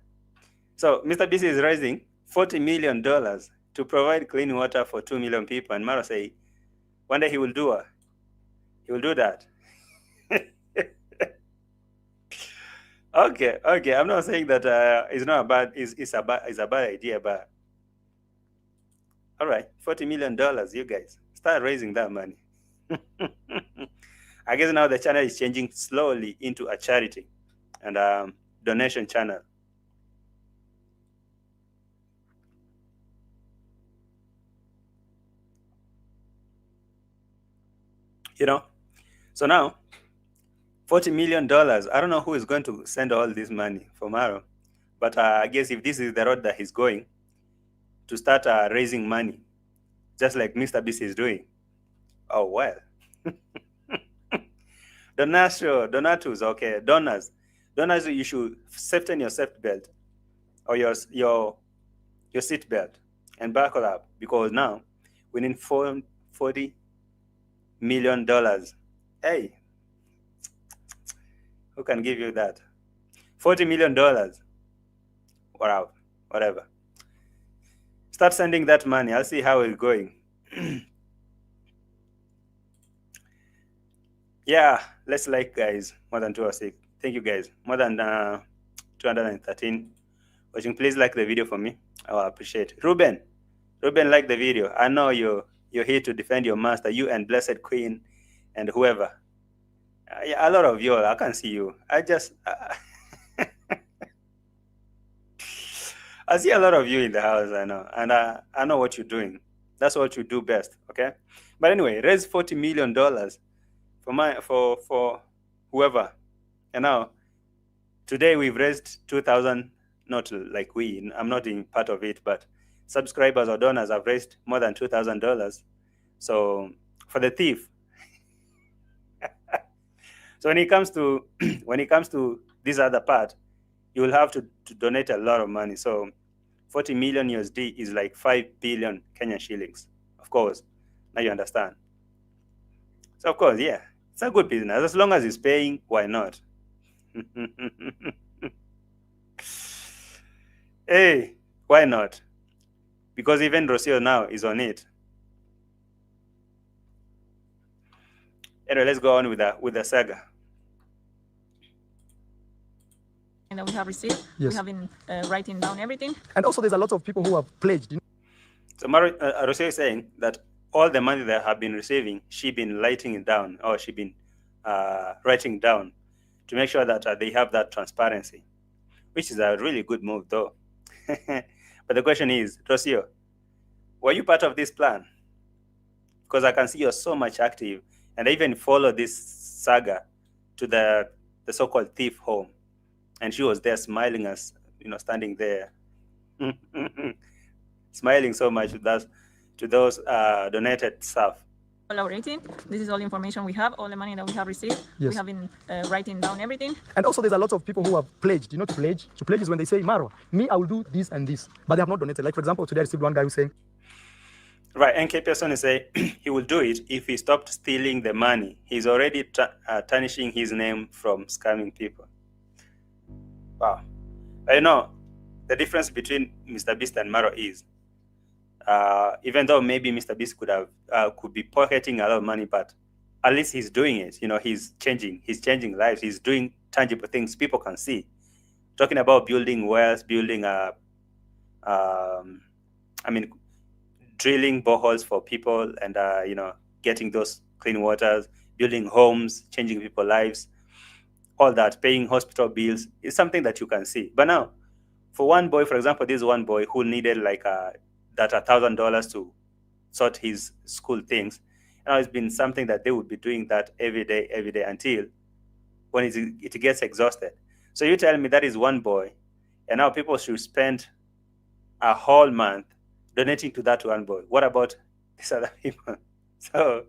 So Mr. Beast is raising $40 million to provide clean water for 2 million people. And MARWA said, one day he will do it. He will do that. Okay. I'm not saying that it's not a bad. It's a bad idea, but all right, $40 million. You guys start raising that money. I guess now the channel is changing slowly into a charity and donation channel. You know, so now $40 million. I don't know who is going to send all this money for MARWA, but I guess if this is the road that he's going to start raising money, just like Mr. Beast is doing, oh well. Donatus, okay, donors, you should safeten your seat belt or your seat belt and buckle up, because now we need $40 million. Hey, who can give you that? $40 million. Wow, whatever. Start sending that money. I'll see how it's going. Yeah, let's like, guys, more than 206. Thank you, guys. More than 213 watching. Please like the video for me. I will appreciate it. Ruben, like the video. I know you're here to defend your master, you and Blessed Queen and whoever. Yeah, a lot of you, I can see you. I just I see a lot of you in the house, I know, and I know what you're doing. That's what you do best, okay? But anyway, raise $40 million for whoever. And now, today we've raised 2,000. Not like we. I'm not in part of it, but subscribers or donors have raised more than $2,000. So for the thief. So when it comes to this other part, you will have to donate a lot of money. So 40 million USD is like 5 billion Kenyan shillings. Of course, now you understand. So of course, yeah, it's a good business. As long as it's paying, why not? Hey, why not? Because even ROCIO now is on it. Anyway, let's go on with the saga. And that we have received. Yes. We have been writing down everything. And also, there's a lot of people who have pledged. So ROCIO is saying that all the money they have been receiving, she been writing it down, or she been writing down to make sure that they have that transparency, which is a really good move, though. But the question is, ROCIO, were you part of this plan? Because I can see you're so much active, and I even follow this saga to the so-called thief home, and she was there smiling us, standing there, smiling so much to those donated stuff. All our rating. This is all information we have, all the money that we have received. Yes. We have been writing down everything. And also, there's a lot of people who have pledged. To pledge? To pledge is when they say, Marwa, me, I will do this and this. But they have not donated. Like, for example, today I received one guy who's saying, right, NK person is saying he will do it if he stopped stealing the money. He's already tarnishing his name from scamming people. Wow. I know the difference between Mr. Beast and Marwa is, even though maybe Mr. Beast could be pocketing a lot of money, but at least he's doing it. He's changing lives. He's doing tangible things people can see. Talking about building wells, building drilling boreholes for people, and getting those clean waters, building homes, changing people's lives, all that, paying hospital bills is something that you can see. But now, for one boy, for example, this one boy who needed like that $1,000 to sort his school things, it's been something that they would be doing that every day until when it gets exhausted. So you tell me that is one boy, and now people should spend a whole month donating to that one boy. What about these other people? So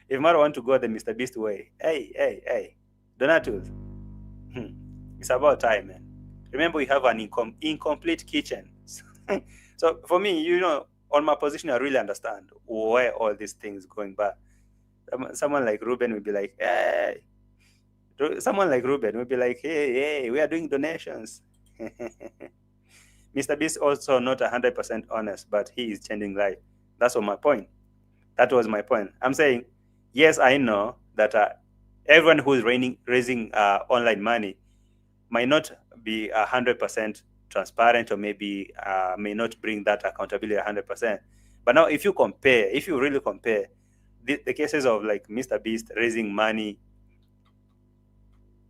if Marwa want to go the Mr. Beast way, hey, donatus, it's about time, man. Remember, we have an incomplete kitchen. So for me, on my position, I really understand where all these things going. But someone like Ruben would be like, hey. Someone like Ruben would be like, hey, we are doing donations. Mr. Beast also not 100% honest, but he is changing life. That's my point. That was my point. I'm saying, yes, I know that everyone who is raising online money might not be 100% transparent, or maybe may not bring that accountability 100%. But now, if you really compare the cases of like Mr. Beast raising money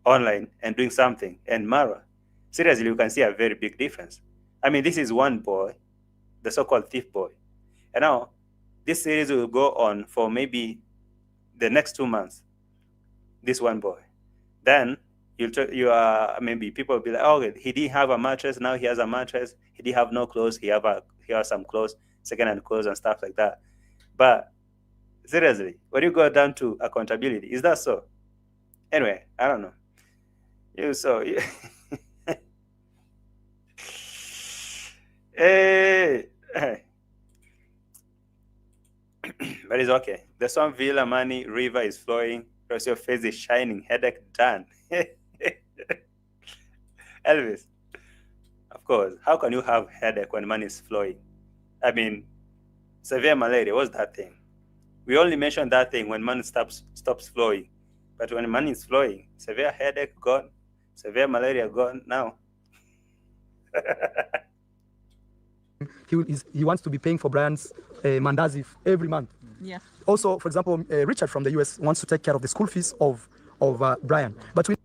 online and doing something, and Marwa, seriously, you can see a very big difference. I mean, this is one boy, the so-called thief boy. And now, this series will go on for maybe the next 2 months. This one boy. Then maybe people will be like, oh, he didn't have a mattress, now he has a mattress. He didn't have no clothes, he has some clothes, second-hand clothes and stuff like that. But seriously, when you go down to accountability, is that so? Anyway, I don't know. Hey. But it's okay. The Swan Villa money river is flowing. Cross your face is shining. Headache done. Elvis, of course. How can you have headache when money is flowing? I mean, severe malaria, what's that thing? We only mention that thing when money stops flowing. But when money is flowing, severe headache gone, severe malaria gone now. He wants to be paying for Brian's mandazi every month. Yeah. Also, for example, Richard from the US wants to take care of the school fees of Brian. But we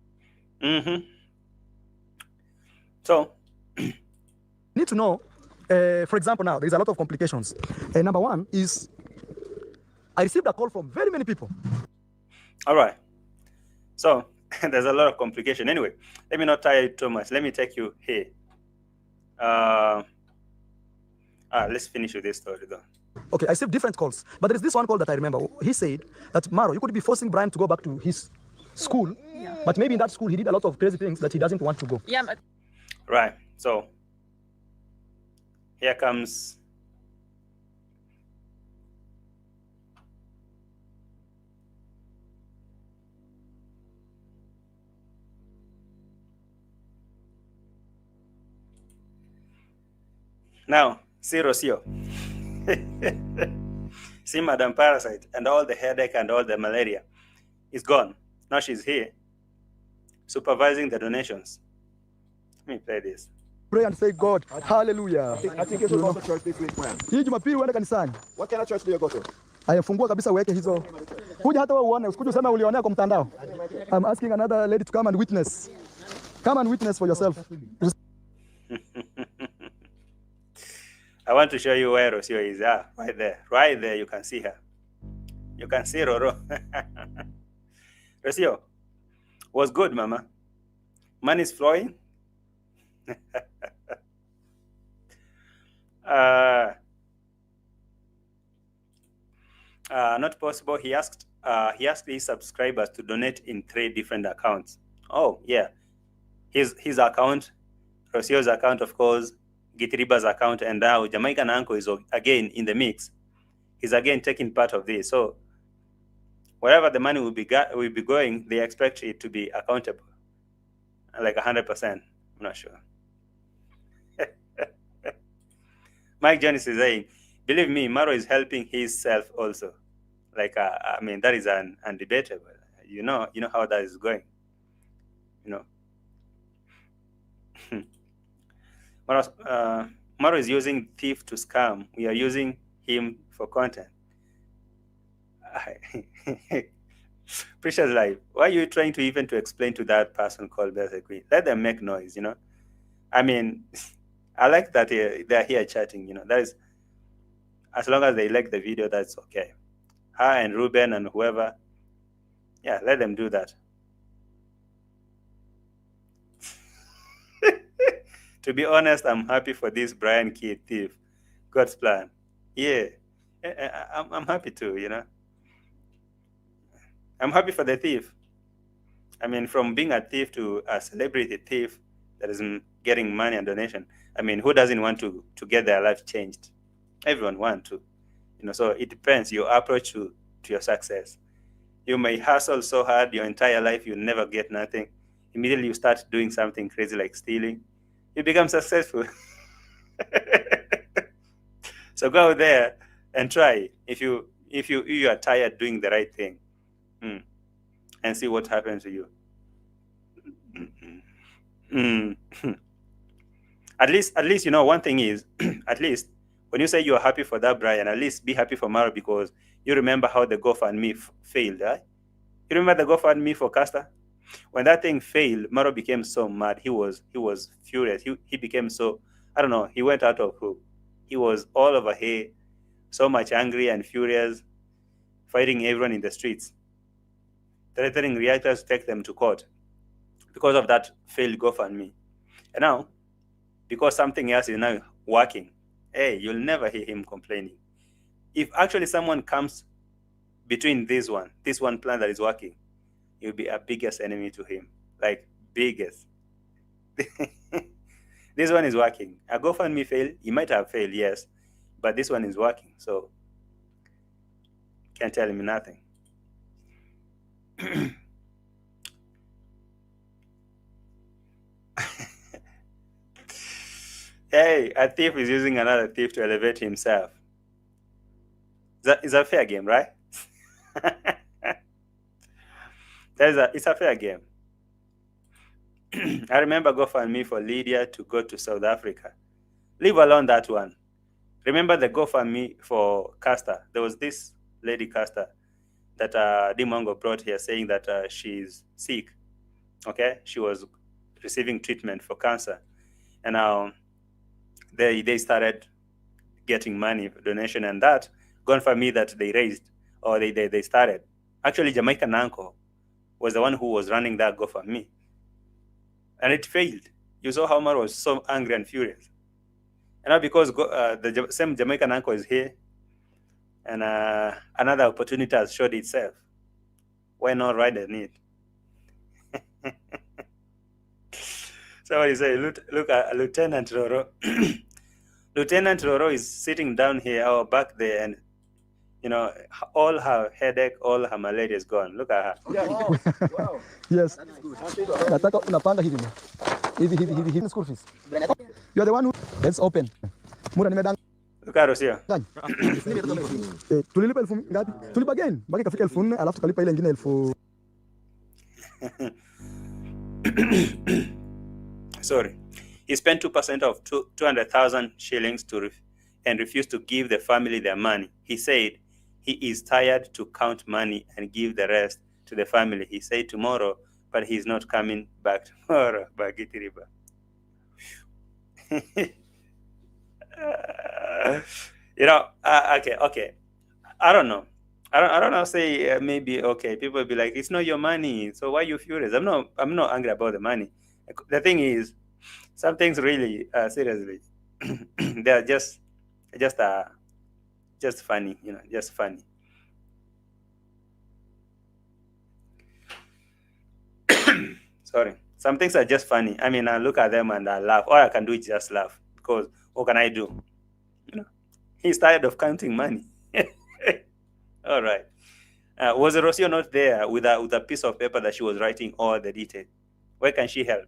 So need to know, for example, now there's a lot of complications. Number one is I received a call from very many people. all right. So there's a lot of complication. Anyway, let me not tire you too much. Let me take you here. Let's finish with this story though. Okay, I received different calls, but there is this one call that I remember. He said that, Maro, you could be forcing Brian to go back to his school, but maybe in that school he did a lot of crazy things that he doesn't want to go. Yeah, but Right. So here comes now, see ROCIO. See Madam Parasite and all the headache and all the malaria is gone. Now she's here supervising the donations. Let me play this. Pray and say, God, hallelujah. I think you should go to church this week, man. Hii Jumapili uende kanisani. What kind of church do you go to? Ayafungua kabisa uweke hizo. Kuja hata wewe uone, usikuja useme ulionea kwa mtandao. I'm asking another lady to come and witness. Come and witness for yourself. I want to show you where ROCIO is. Right there. Right there, you can see her. You can see Roro. ROCIO was good, Mama. Money is flowing. Not possible. He asked his subscribers to donate in 3 different accounts. Oh, yeah. His account, ROCIO's account, of course, Gitiriba's account, and now Jamaican Uncle is again in the mix. He's again taking part of this. So wherever the money will be going, they expect it to be accountable, like 100%. I'm not sure. Mike Jones is saying, believe me, Maro is helping himself also. Like, I mean, that is undebatable. You know how that is going. Maro is using thief to scam. We are using him for content. Precious life. Why are you trying to explain to that person called Blessed Queen? Let them make noise, I mean, I like that they're here chatting, That is, as long as they like the video, that's okay. Her and Ruben and whoever, yeah, let them do that. To be honest, I'm happy for this Brian Key thief. God's plan. Yeah, I'm happy too, I'm happy for the thief. I mean, from being a thief to a celebrity thief that is getting money and donation. I mean, who doesn't want to get their life changed? Everyone wants to. So it depends your approach to your success. You may hustle so hard your entire life, you never get nothing. Immediately you start doing something crazy like stealing. You become successful. So go out there and try. If you are tired doing the right thing, and see what happens to you. At least, one thing is, at least when you say you are happy for that Brian, at least be happy for Maro because you remember how the GoFundMe failed, right? You remember the GoFundMe for Castor? When that thing failed, Maro became so mad. He was furious. He became so, I don't know, he went out of hoop. He was all over here, so much angry and furious, fighting everyone in the streets, threatening reactors to take them to court because of that failed GoFundMe. And now, because something else is now working, hey, you'll never hear him complaining. If actually someone comes between this one plan that is working, you'll be a biggest enemy to him, like biggest. This one is working. A GoFundMe failed. He might have failed, yes, but this one is working, so can't tell him nothing. Hey, a thief is using another thief to elevate himself. Is a fair game, right? It's a fair game. I remember GoFundMe for Lydia to go to South Africa. Leave alone that one. Remember the GoFundMe for Castor? There was this lady Castor that Dimongo brought here saying that she's sick. Okay, she was receiving treatment for cancer, and now they started getting money donation, and that GoFundMe that they raised or they started. Actually, Jamaican uncle was the one who was running that GoFundMe, and it failed. You saw how Mar was so angry and furious. And now because the same Jamaican uncle is here, and another opportunity has showed itself. Why not ride on it? Somebody say, look at Lieutenant Roro. Lieutenant Roro is sitting down here or back there, and all her headache, all her malaria is gone. Look at her. Yeah. Wow. Yes. That is good. Nataka unapanga hivi. Hivi school fees. You are the one who. Let's open. Mura nimedanga. Look at Rocio. Tulilipa 1000 ngapi? Tulipa again. Baki kafika 1000 alafu tukalipa ile nyingine 1000. Sorry. He spent 2% of 200,000 shillings and refused to give the family their money. He said he is tired to count money and give the rest to the family. He said tomorrow, but he's not coming back tomorrow. Bagiti riba. Okay. I don't know. I don't know. Say maybe okay. People will be like, it's not your money, so why are you furious? I'm not angry about the money. The thing is, some things really seriously, they're just funny, just funny. Sorry, some things are just funny. I mean, I look at them and I laugh. All I can do is just laugh because what can I do? He's tired of counting money. All right. Was Rocio not there with a piece of paper that she was writing all the details? Where can she help?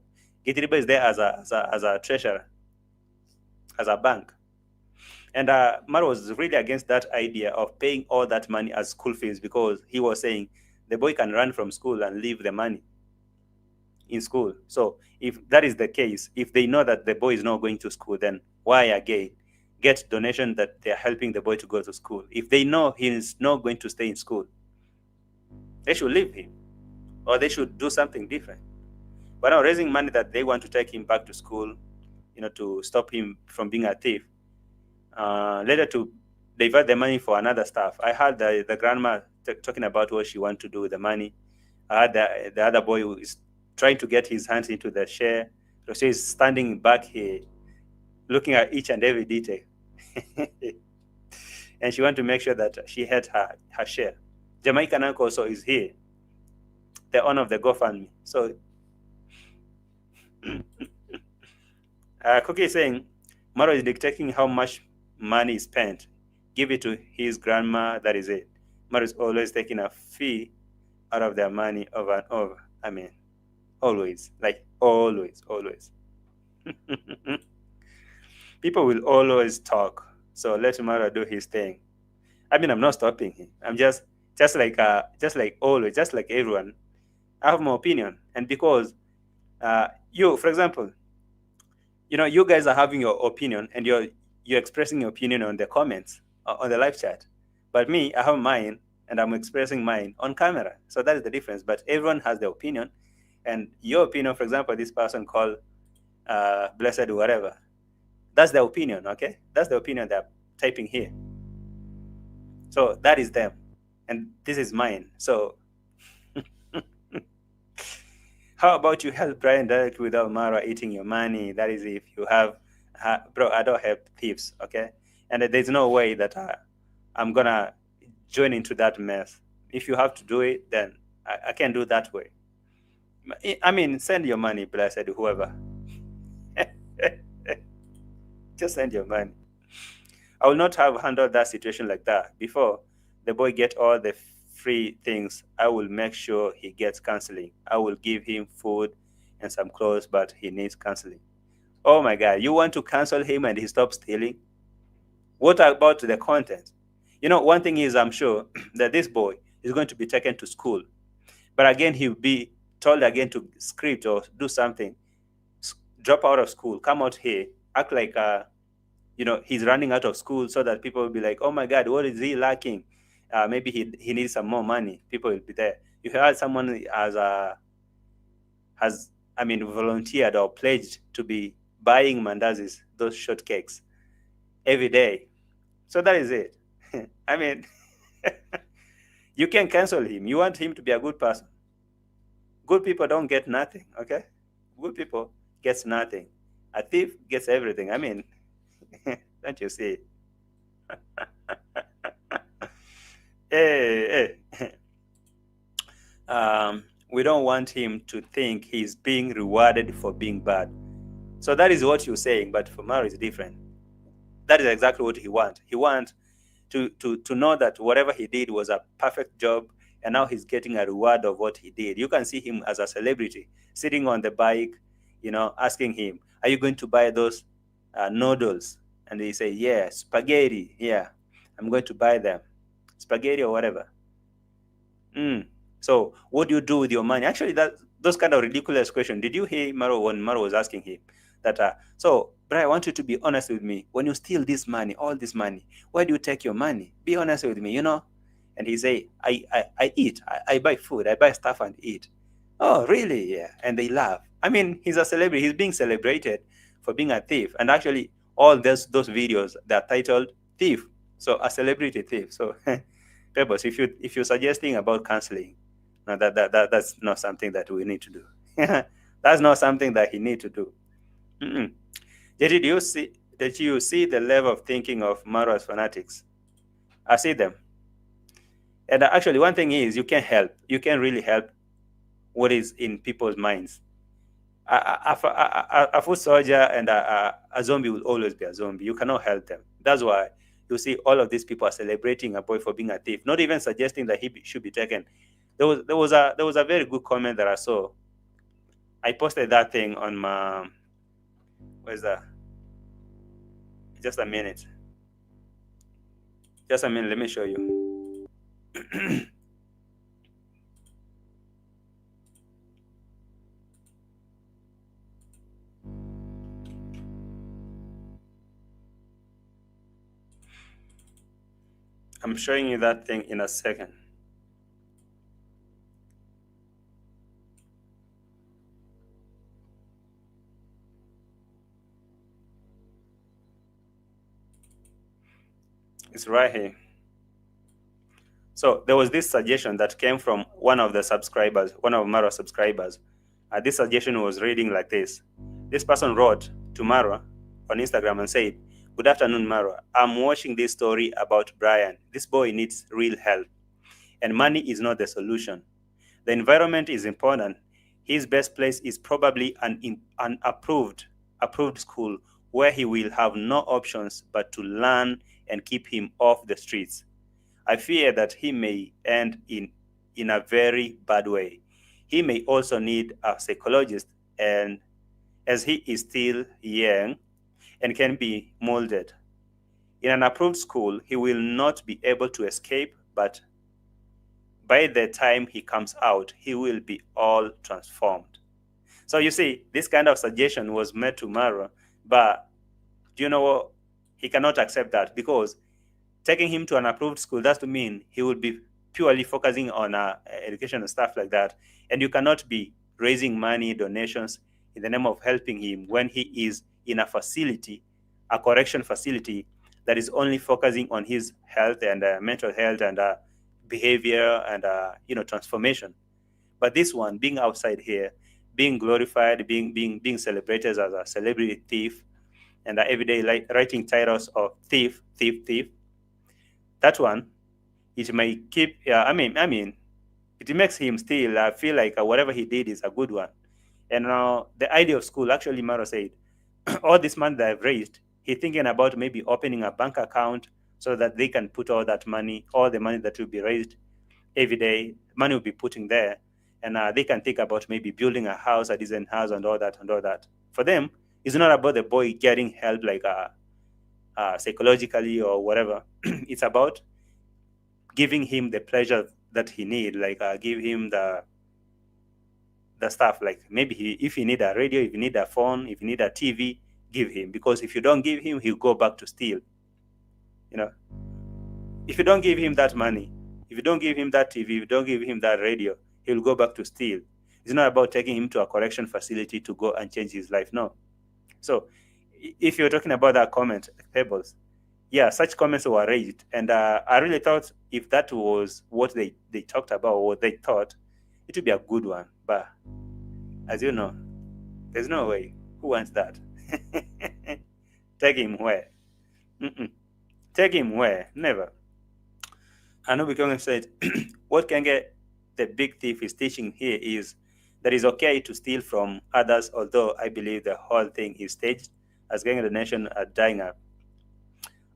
Gitiriba is there as a treasurer, as a bank. And Mar was really against that idea of paying all that money as school fees because he was saying the boy can run from school and leave the money in school. So if that is the case, if they know that the boy is not going to school, then why again get donation that they're helping the boy to go to school? If they know he is not going to stay in school, they should leave him or they should do something different. But now raising money that they want to take him back to school, to stop him from being a thief, later to divert the money for another stuff. I heard the grandma talking about what she wants to do with the money. I heard the other boy who is trying to get his hands into the share. So she's standing back here, looking at each and every detail. And she wants to make sure that she had her share. Jamaican uncle also is here, the owner of the GoFundMe. So Cookie is saying, Maro is dictating how much money is spent. Give it to his grandma, that is it. Maro is always taking a fee out of their money over and over. I mean, always, like always. People will always talk. So let Maro do his thing. I mean, I'm not stopping him. I'm just like always, just like everyone. I have my opinion. And because you, for example, you guys are having your opinion and you're expressing your opinion on the comments, on the live chat. But me, I have mine and I'm expressing mine on camera. So that is the difference. But everyone has their opinion. And your opinion, for example, this person called Blessed or whatever, that's their opinion, okay? That's the opinion they're typing here. So that is them. And this is mine. So how about you help Brian directly without Marwa eating your money? That is if you have, bro, I don't have thieves, okay? And there's no way that I'm going to join into that mess. If you have to do it, then I can do that way. I mean, send your money, Blessed, whoever. Just send your money. I will not have handled that situation like that. Before the boy get all the free things, I will make sure he gets counseling. I will give him food and some clothes, but he needs counseling. Oh my God, you want to cancel him and he stops stealing? What about the content? You know, one thing is, I'm sure that this boy is going to be taken to school, but again, he'll be told again to script or do something, drop out of school, come out here, act like he's running out of school, so that people will be like, oh my God, what is he lacking? Maybe he needs some more money. People will be there. If you had someone has volunteered or pledged to be buying mandazis, those shortcakes, every day. So that is it. I mean, you can cancel him. You want him to be a good person. Good people don't get nothing, okay? Good people gets nothing. A thief gets everything. I mean, don't you see? Hey. We don't want him to think he's being rewarded for being bad. So that is what you're saying, but for Maro it's different. That is exactly what he wants. He wants to know that whatever he did was a perfect job, and now he's getting a reward of what he did. You can see him as a celebrity sitting on the bike, asking him, are you going to buy those noodles? And he say, yeah, spaghetti. Yeah, I'm going to buy them. Spaghetti or whatever. So what do you do with your money? Actually, those kind of ridiculous questions. Did you hear Maro when Maro was asking him that, so, but I want you to be honest with me. When you steal this money, all this money, why do you take your money? Be honest with me, And he say, I eat. I buy food. I buy stuff and eat. Oh, really? Yeah. And they laugh. I mean, he's a celebrity. He's being celebrated for being a thief. And actually, all those videos, they're titled Thief. So a celebrity thief. So, Pebbles, if you're suggesting about canceling, no, that's not something that we need to do. That's not something that he need to do. Did you see the level of thinking of Marwa's fanatics? I see them. And actually, one thing is, you can help. You can really help what is in people's minds. A foot soldier and a zombie will always be a zombie. You cannot help them. That's why you see all of these people are celebrating a boy for being a thief, not even suggesting that he should be taken. There was a very good comment that I saw. I posted that thing on my, where's that? Just a minute. Let me show you. I'm showing you that thing in a second. It's right here. So there was this suggestion that came from one of the subscribers, one of Marwa's subscribers. This suggestion was reading like this. This person wrote to Marwa on Instagram and said, "Good afternoon, Marwa. I'm watching this story about Brian. This boy needs real help, and money is not the solution. The environment is important. His best place is probably an approved school where he will have no options but to learn and keep him off the streets. I fear that he may end in a very bad way. He may also need a psychologist, and as he is still young and can be molded. In an approved school, he will not be able to escape, but by the time he comes out, he will be all transformed." So you see, this kind of suggestion was made to Marwa, but do you know what? He cannot accept that, because taking him to an approved school, that's to mean he would be purely focusing on education and stuff like that. And you cannot be raising money, donations in the name of helping him when he is in a facility, a correction facility that is only focusing on his health and mental health and behavior and transformation. But this one, being outside here, being glorified, being celebrated as a celebrity thief, and every day writing titles of thief, that one, it may keep. It makes him still feel like whatever he did is a good one. And now the idea of school, actually, Maro said, all this money that I've raised, he's thinking about maybe opening a bank account so that they can put all that money, all the money that will be raised every day, money will be putting there, and they can think about maybe building a house, a decent house, and all that. For them, It's not about the boy getting help like psychologically or whatever. It's about giving him the pleasure that he need, like give him the stuff, like maybe if he need a radio, if you need a phone, if you need a TV, give him, because if you don't give him, he'll go back to steal. If you don't give him that money, if you don't give him that TV, if you don't give him that radio, he'll go back to steal. It's not about taking him to a correction facility to go and change his life. No. So if you're talking about that comment, Pebbles, yeah, such comments were raised, and I really thought if that was what they talked about, or what they thought, it would be a good one. But as you know, there's no way. Who wants that? Take him where? Take him where? Never. I know Bikong said, what Kenge, the big thief, is teaching here is that it's okay to steal from others, although I believe the whole thing is staged, as Kenge the nation are dying up.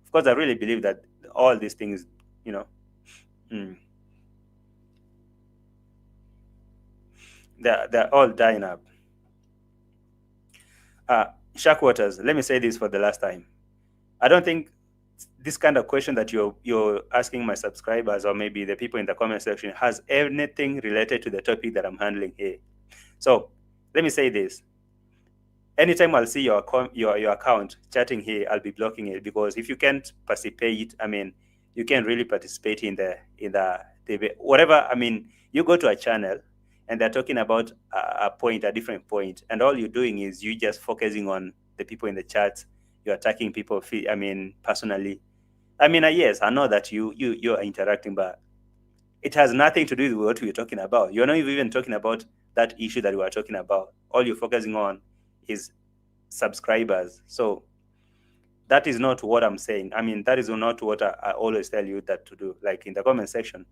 Of course, I really believe that all these things, they're all dying up. Shark Waters, let me say this for the last time. I don't think this kind of question that you're asking my subscribers, or maybe the people in the comment section, has anything related to the topic that I'm handling here. So let me say this. Anytime I'll see your account chatting here, I'll be blocking it, because if you can't participate, I mean, you can't really participate in the debate. Whatever, I mean, you go to a channel and they're talking about a different point, and all you're doing is you just focusing on the people in the chat. You're attacking people, I mean, personally. I mean, yes, I know that you're interacting, but it has nothing to do with what we're talking about. You're not even talking about that issue that we are talking about. All you're focusing on is subscribers. So that is not what I'm saying. I mean, that is not what I always tell you that to do. Like in the comment section,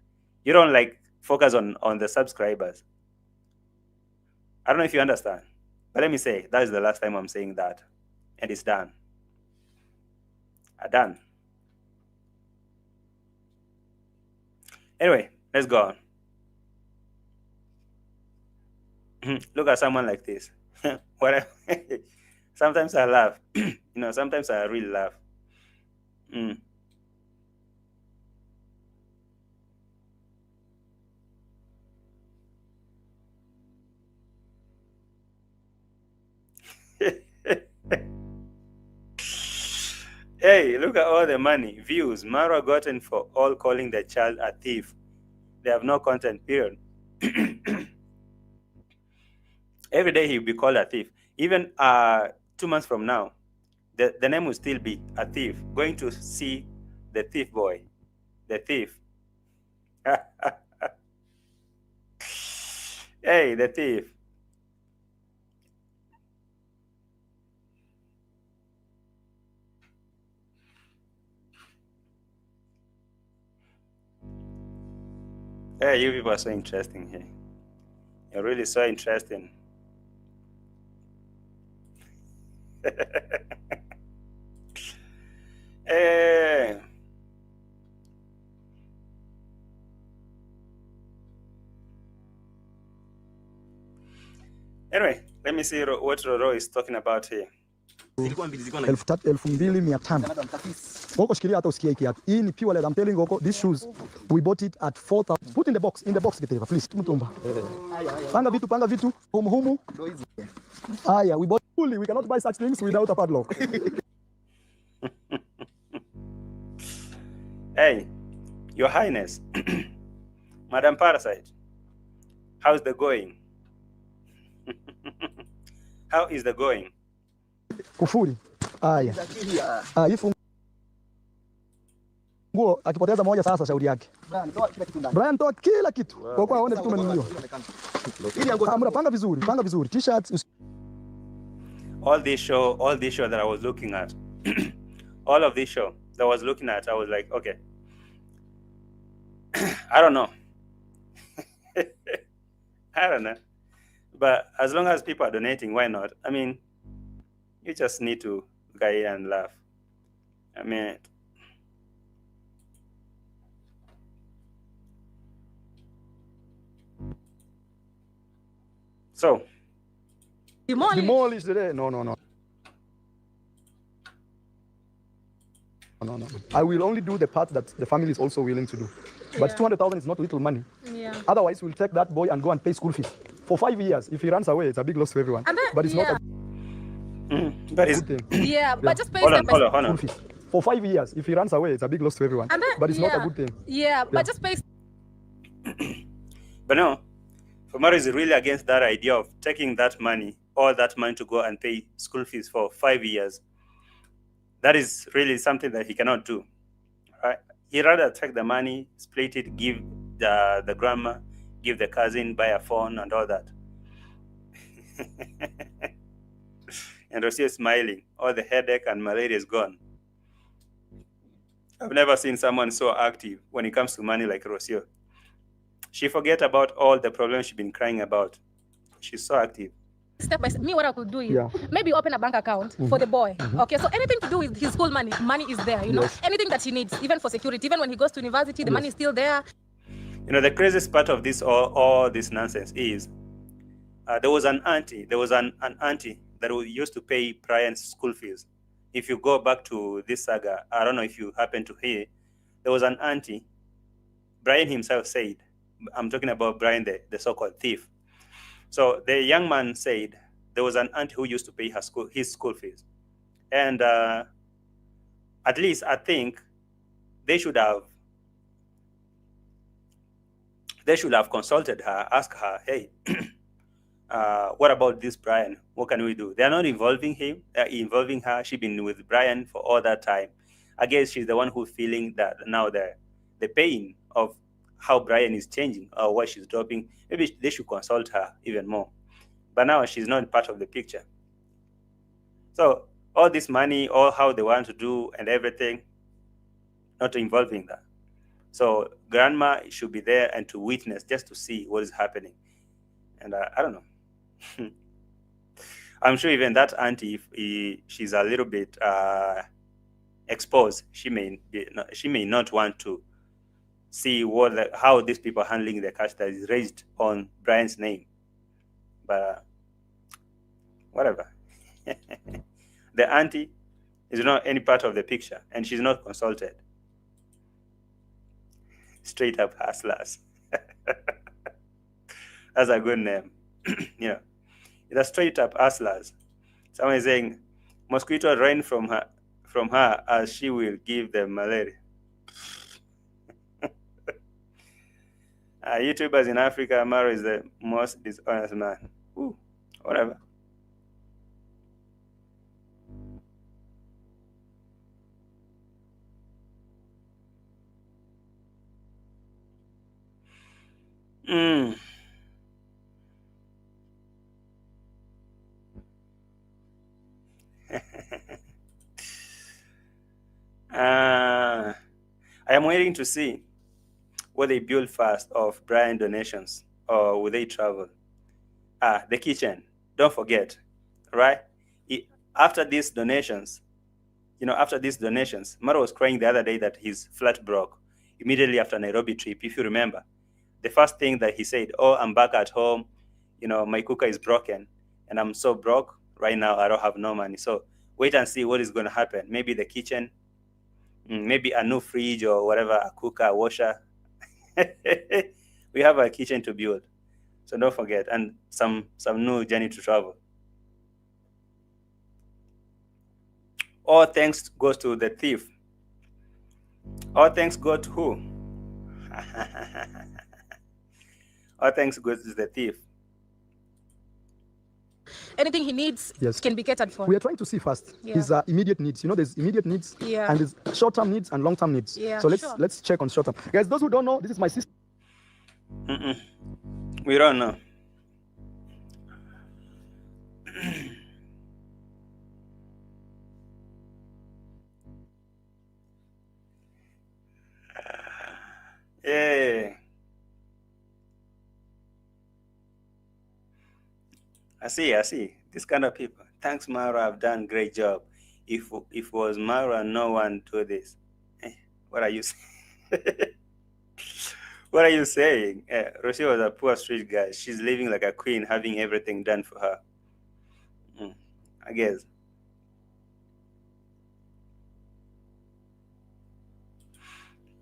you don't like focus on the subscribers. I don't know if you understand, but let me say, that is the last time I'm saying that, and it's done. Done. Anyway, let's go on. Look at someone like this. Sometimes I laugh. Sometimes I really laugh. Hey, look at all the money, views MARWA gotten for all calling the child a thief. They have no content, period. Every day he'll be called a thief. Even 2 months from now, the name will still be a thief. Going to see the thief boy. The thief. Hey, the thief. Hey, you people are so interesting here. You're really so interesting. Hey. Anyway, let me see what Roro is talking about here. 2,500. Woko shikilia hata usikie hiki hapa. Hii ni pure leather. I'm telling Woko, these shoes we bought it at 4,000. Put in the box, Kiteva, please. Tumutumba. Panga vitu. Humu. Aya, we bought fully. We cannot buy such things without a padlock. Hey, Your Highness, Madam Parasite, how's the going? How is the going? Kufuri. Aya. Ifu nguo akipoteza moja sasa shauri yake. Brian toa kila kitu. Kwa aone vitu umenunua. Panga vizuri. T-shirts. All this show that I was looking at. All of this show that I was looking at, I was like, okay. I don't know. I don't know. But as long as people are donating, why not? I mean, you just need to go in and laugh. I mean, so Demolish. Demolish today. No. No. I will only do the part that the family is also willing to do. But Yeah. 200,000 is not little money. Yeah. Otherwise, we'll take that boy and go and pay school fees for 5 years. If he runs away, it's a big loss to everyone. But it's not a But it's good thing. yeah, but just pay hold step on, by hold on, step. hold School on. fees for 5 years. If he runs away, it's a big loss to everyone. But it's not a good thing. Yeah, but just pay. But no, Fomaro is really against that idea of taking that money, all that money, to go and pay school fees for 5 years. That is really something that he cannot do. Right? He'd rather take the money, split it, give the grandma, give the cousin, buy a phone and all that. And Rocio is smiling. All the headache and malaria is gone. I've never seen someone so active when it comes to money like Rocio. She forget about all the problems she's been crying about. She's so active. Step by step. Me, what I could do is Yeah. maybe open a bank account for the boy. Okay, so anything to do with his school money is there. You know, Yes. anything that he needs, even for security, even when he goes to university, the money is still there. You know, the craziest part of this all this nonsense is there was an auntie that used to pay Brian's school fees. If you go back to this saga, I don't know if you happen to hear, there was an auntie. Brian himself said, I'm talking about Brian, the so-called thief. So the young man said there was an auntie who used to pay his school fees. And at least I think they should have consulted her, asked her, hey, what about this Brian? What can we do? They're not involving her. She's been with Brian for all that time. I guess she's the one who's feeling that now the pain of how Brian is changing or why she's dropping. Maybe they should consult her even more. But now she's not part of the picture. So all this money, all how they want to do and everything, not involving that. So grandma should be there and to witness, just to see what is happening. And I don't know. I'm sure even that auntie, if she's a little bit exposed, she may not want to see how these people are handling the cash that is raised on Brian's name. But whatever. The auntie is not any part of the picture, and she's not consulted. Straight up hustlers. That's a good name. You know, it's a straight up hustlers. Someone is saying, mosquito rain from her as she will give them malaria. YouTubers in Africa, MARWA is the most dishonest man. Ooh, whatever. I am waiting to see what they build first of Brian donations, or will they travel? The kitchen. Don't forget, right? After these donations, Maro was crying the other day that his flat broke immediately after Nairobi trip. If you remember, the first thing that he said, "Oh, I'm back at home. My cooker is broken, and I'm so broke right now. I don't have no money." So wait and see what is going to happen. Maybe the kitchen, maybe a new fridge or whatever, a cooker, a washer. We have a kitchen to build, so don't forget, and some new journey to travel. All thanks goes to the thief. All thanks go to who? All thanks goes to the thief. Anything he needs can be catered for. We are trying to see first his immediate needs. There's immediate needs and there's short-term needs and long-term needs. So let's check on short-term. Guys, those who don't know, this is my sister. We don't know. Yeah. I see. This kind of people. Thanks, MARWA. I've done great job. If it was MARWA, no one do this. What are you saying? What are you saying? ROCIO was a poor street guy. She's living like a queen, having everything done for her. I guess.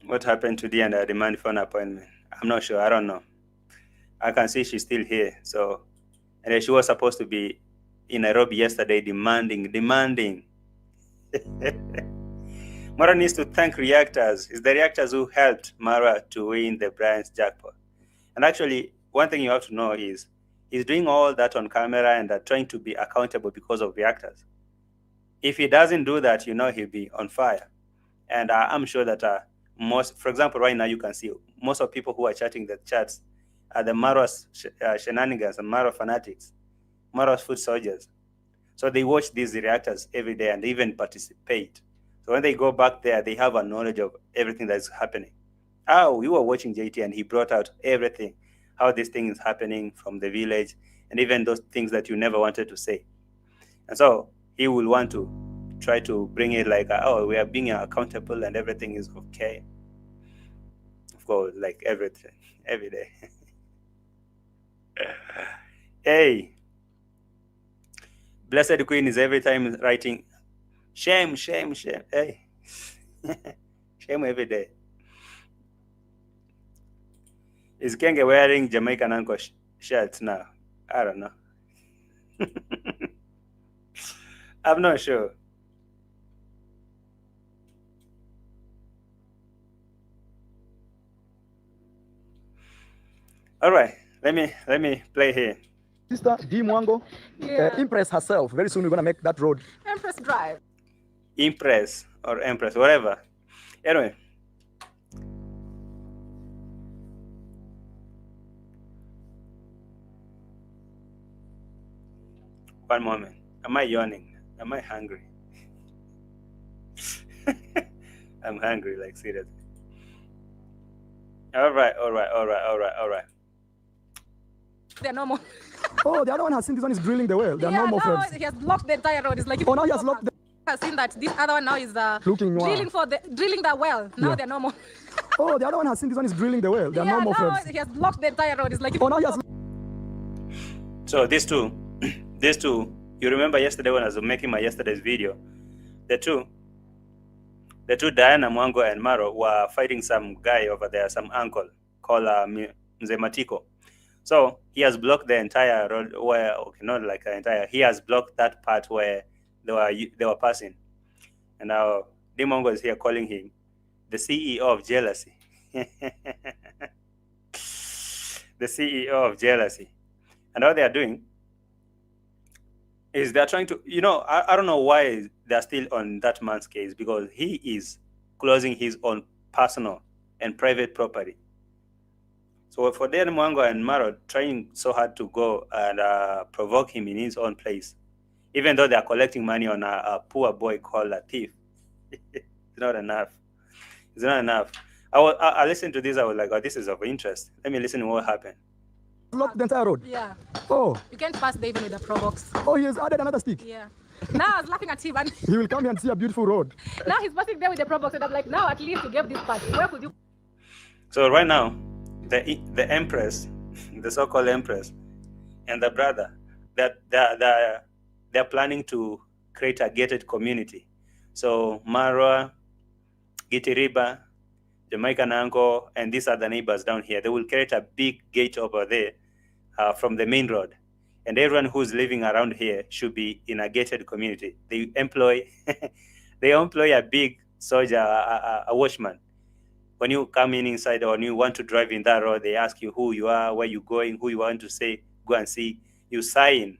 What happened to Dee and her demand for an appointment? I'm not sure. I don't know. I can see she's still here. So, and she was supposed to be in Nairobi yesterday demanding. Marwa needs to thank Reactors. It's the Reactors who helped Marwa to win the Brian's jackpot. And actually, one thing you have to know is he's doing all that on camera and trying to be accountable because of Reactors. If he doesn't do that, he'll be on fire. And I'm sure that most, for example, right now you can see most of people who are chatting the chats are the Marwa's shenanigans and Marwa fanatics, Marwa's foot soldiers. So they watch these Reactors every day and even participate. So when they go back there, they have a knowledge of everything that's happening. Oh, we were watching JT and he brought out everything, how this thing is happening from the village, and even those things that you never wanted to say. And so he will want to try to bring it like, oh, we are being accountable and everything is okay. Of course, like everything, every day. Hey, Blessed Queen is every time writing, shame. Hey, shame every day. Is Kenge wearing Jamaican uncle shirts now? I don't know. I'm not sure. All right, let me play here. Sister Dee Mwango, Impress herself. Very soon we're gonna make that road. Empress Drive. Impress or Empress, whatever. Anyway. One moment. Am I yawning? Am I hungry? I'm hungry, like seriously. All right. They're normal. Oh, the other one has seen this one is drilling the well. They are normal now friends. he has blocked the entire road. It's like Oh, now he has locked the... I've seen that this other one now is looking drilling the well. Now they're normal. Oh, the other one has seen this one is drilling the well. They are normal now friends. he has blocked the entire road. It's like Oh, now he has... So these two, you remember yesterday when I was making my yesterday's video, the two Diana Mwango and Maro were fighting some guy over there, some uncle called Mzee Matiko. So he has blocked the entire road where, okay, not like the entire, he has blocked that part where they were passing. And now Dee Mwango is here calling him the CEO of jealousy. The CEO of jealousy. And what they are doing is they're trying to, I don't know why they're still on that man's case, because he is closing his own personal and private property. So for Dee Mwango and Maro trying so hard to go and provoke him in his own place, even though they are collecting money on a poor boy called a thief, it's not enough. It's not enough. I listened to this, I was like, oh, this is of interest. Let me listen to what happened. Locked the entire road. yeah. Oh. You can't pass there even with a pro box. Oh, he has added another stick. Yeah. Now I was laughing at him and He will come here and see a beautiful road. now he's passing there with the pro box and I'm like, now at least you gave this part. Where could you? So right now, the Empress, the so-called Empress, and the brother, they're planning to create a gated community. So Marwa, Gitiriba, Jamaican uncle, and these other neighbors down here, they will create a big gate over there from the main road. And everyone who's living around here should be in a gated community. They employ a big soldier, a watchman. When you come in inside or when you want to drive in that road, they ask you who you are, where you're going, who you want to say, go and see. You sign.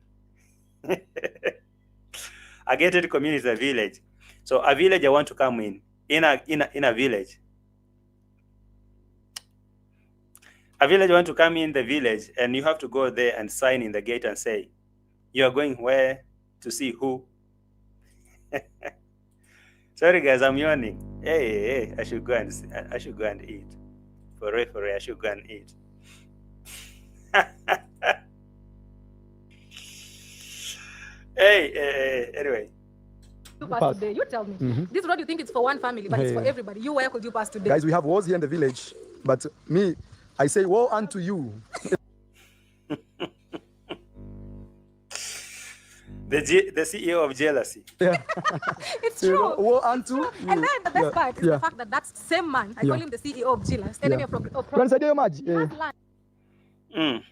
A gated community is a village. So a villager want to come in a village. A villager want to come in the village, and you have to go there and sign in the gate and say, you are going where to see who. Sorry guys, I'm yawning. Hey, I should go and eat. For real, I should go and eat. Hey, anyway. You pass today. You tell me. This road you think it's for one family, but it's for everybody. You where could you pass today? Guys, we have wars here in the village, but me, I say woe unto you. The CEO of jealousy. Yeah. It's You true. know, woe unto And then the best yeah. part is Yeah. the fact that that same man, I call Yeah. him the CEO of Jealous, enemy Yeah. of Tunanisaidia hiyo maji. he has land Mm.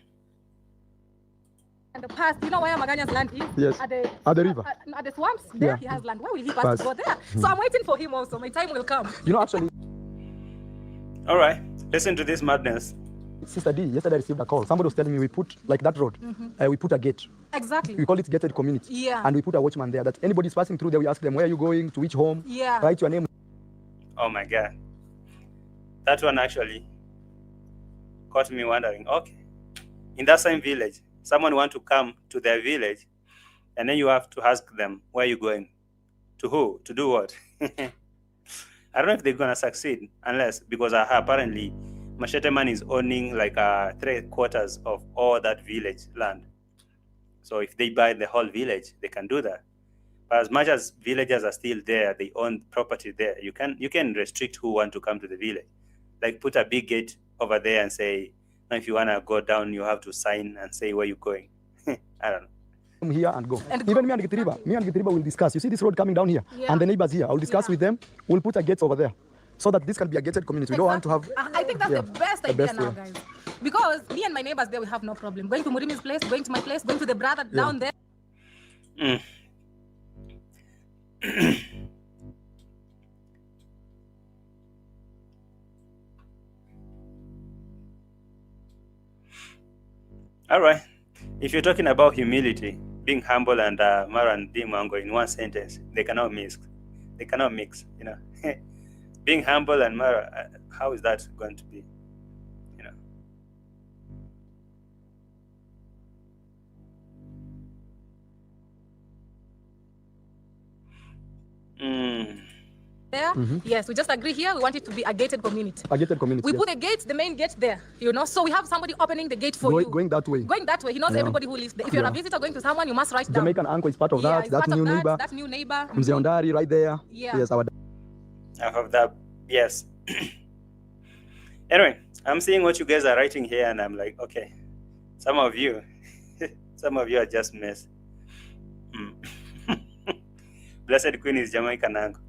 in the past. You know where Maganya's land is? Yes. At the river. At the swamps. There Yeah. he has land. Why will he pass Pass. to go there? So I'm waiting for him also. My time will come. You know, actually, All right, listen to this madness. Sister D, yesterday I received a call. Somebody was telling me we put, like that road, we put a gate. Exactly. We call it gated community. Yeah. And we put a watchman there that anybody's passing through there, we ask them, where are you going, to which home? Yeah. Write your name. Oh my God. That one actually caught me wondering, okay, in that same village, someone want to come to their village, and then you have to ask them, where are you going? To who? To do what? I don't know if they're going to succeed, unless, because apparently Machete Man is owning like 3/4 of all that village land. So if they buy the whole village, they can do that. But as much as villagers are still there, they own property there, you can restrict who want to come to the village. Like put a big gate over there and say, no, if you want to go down, you have to sign and say where you're going. I don't know. Come here and go. And Even me and Gitiriba will discuss. You see this road coming down here, Yeah. and the neighbors here. I'll discuss Yeah. with them. We'll put a gate over there, so that this can be a gated community. We don't want to have. I think that's Yeah, the best the idea best now, way. guys. Because me and my neighbors there, we have no problem. Going to Murimi's place, going to my place, going to the brother down there. Mm. All right. If you're talking about humility, being humble, and Mara and Dimango in one sentence, they cannot mix. They cannot mix. You know, being humble and Mara, how is that going to be? You know. There. Yes, we just agree here. We want it to be a gated community. A gated community. We yes. put a gate, the main gate there, you know. So we have somebody opening the gate for you. Going that way. Going that way. He knows Yeah. everybody who lives there. If you're a Yeah. visitor going to someone, you must write down. Jamaican uncle is part of Yeah, that. it's That part of new neighbor. That new neighbor. Mzee Ondari right there. Yeah. Yes, our. I have that. Yes. Anyway, I'm seeing what you guys are writing here, and I'm like, okay, some of you are just mess. Blessed Queen is Jamaican uncle.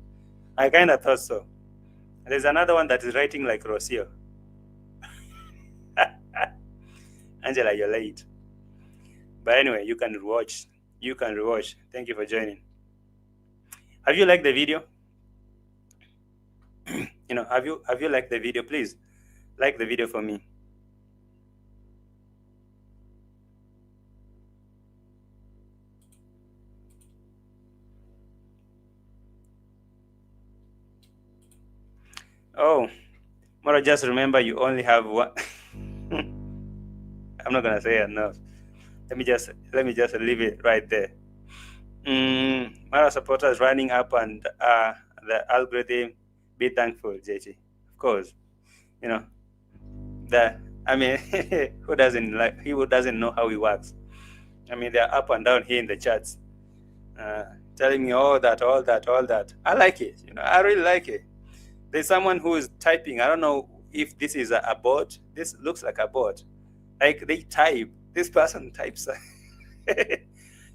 I kind of thought so. There's another one that is writing like ROCIO. Angela, you're late. But anyway, you can rewatch. Thank you for joining. Have you liked the video? You know, have you liked the video? Please like the video for me. Oh, Mara, just remember you only have one. I'm not gonna say enough. Let me just leave it right there. Mara supporters running up and the algorithm. Be thankful, JT. Of course, you know that. I mean, who doesn't know how it works? I mean, they're up and down here in the chats, telling me all that. I like it. You know, I really like it. There's someone who is typing. I don't know if this is a bot. This looks like a bot. Like they type. This person types.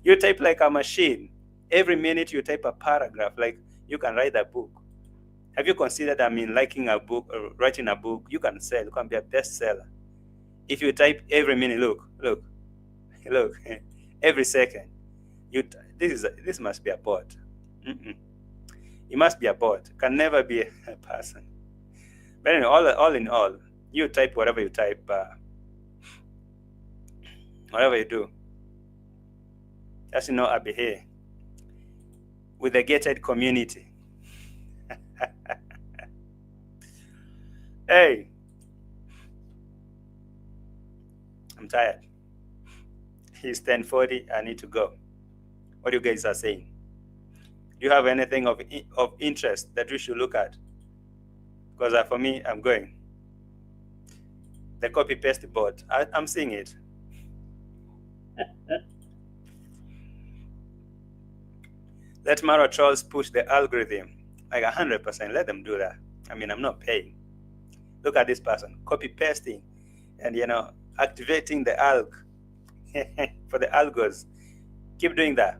You type like a machine. Every minute you type a paragraph. Like you can write a book. Have you considered, liking a book or writing a book? You can sell. You can be a bestseller. If you type every minute, look, every second. This must be a bot. It must be a bot. Can never be a person. But anyway, all in all, you type whatever you type, whatever you do. Just I'll be here with the gated community. Hey, I'm tired. It's 10:40. I need to go. What you guys are saying? Do you have anything of interest that we should look at? Because for me, I'm going. The copy paste bot. I'm seeing it. Let Mara trolls push the algorithm like 100%. Let them do that. I'm not paying. Look at this person copy pasting and activating the alg for the algos. Keep doing that.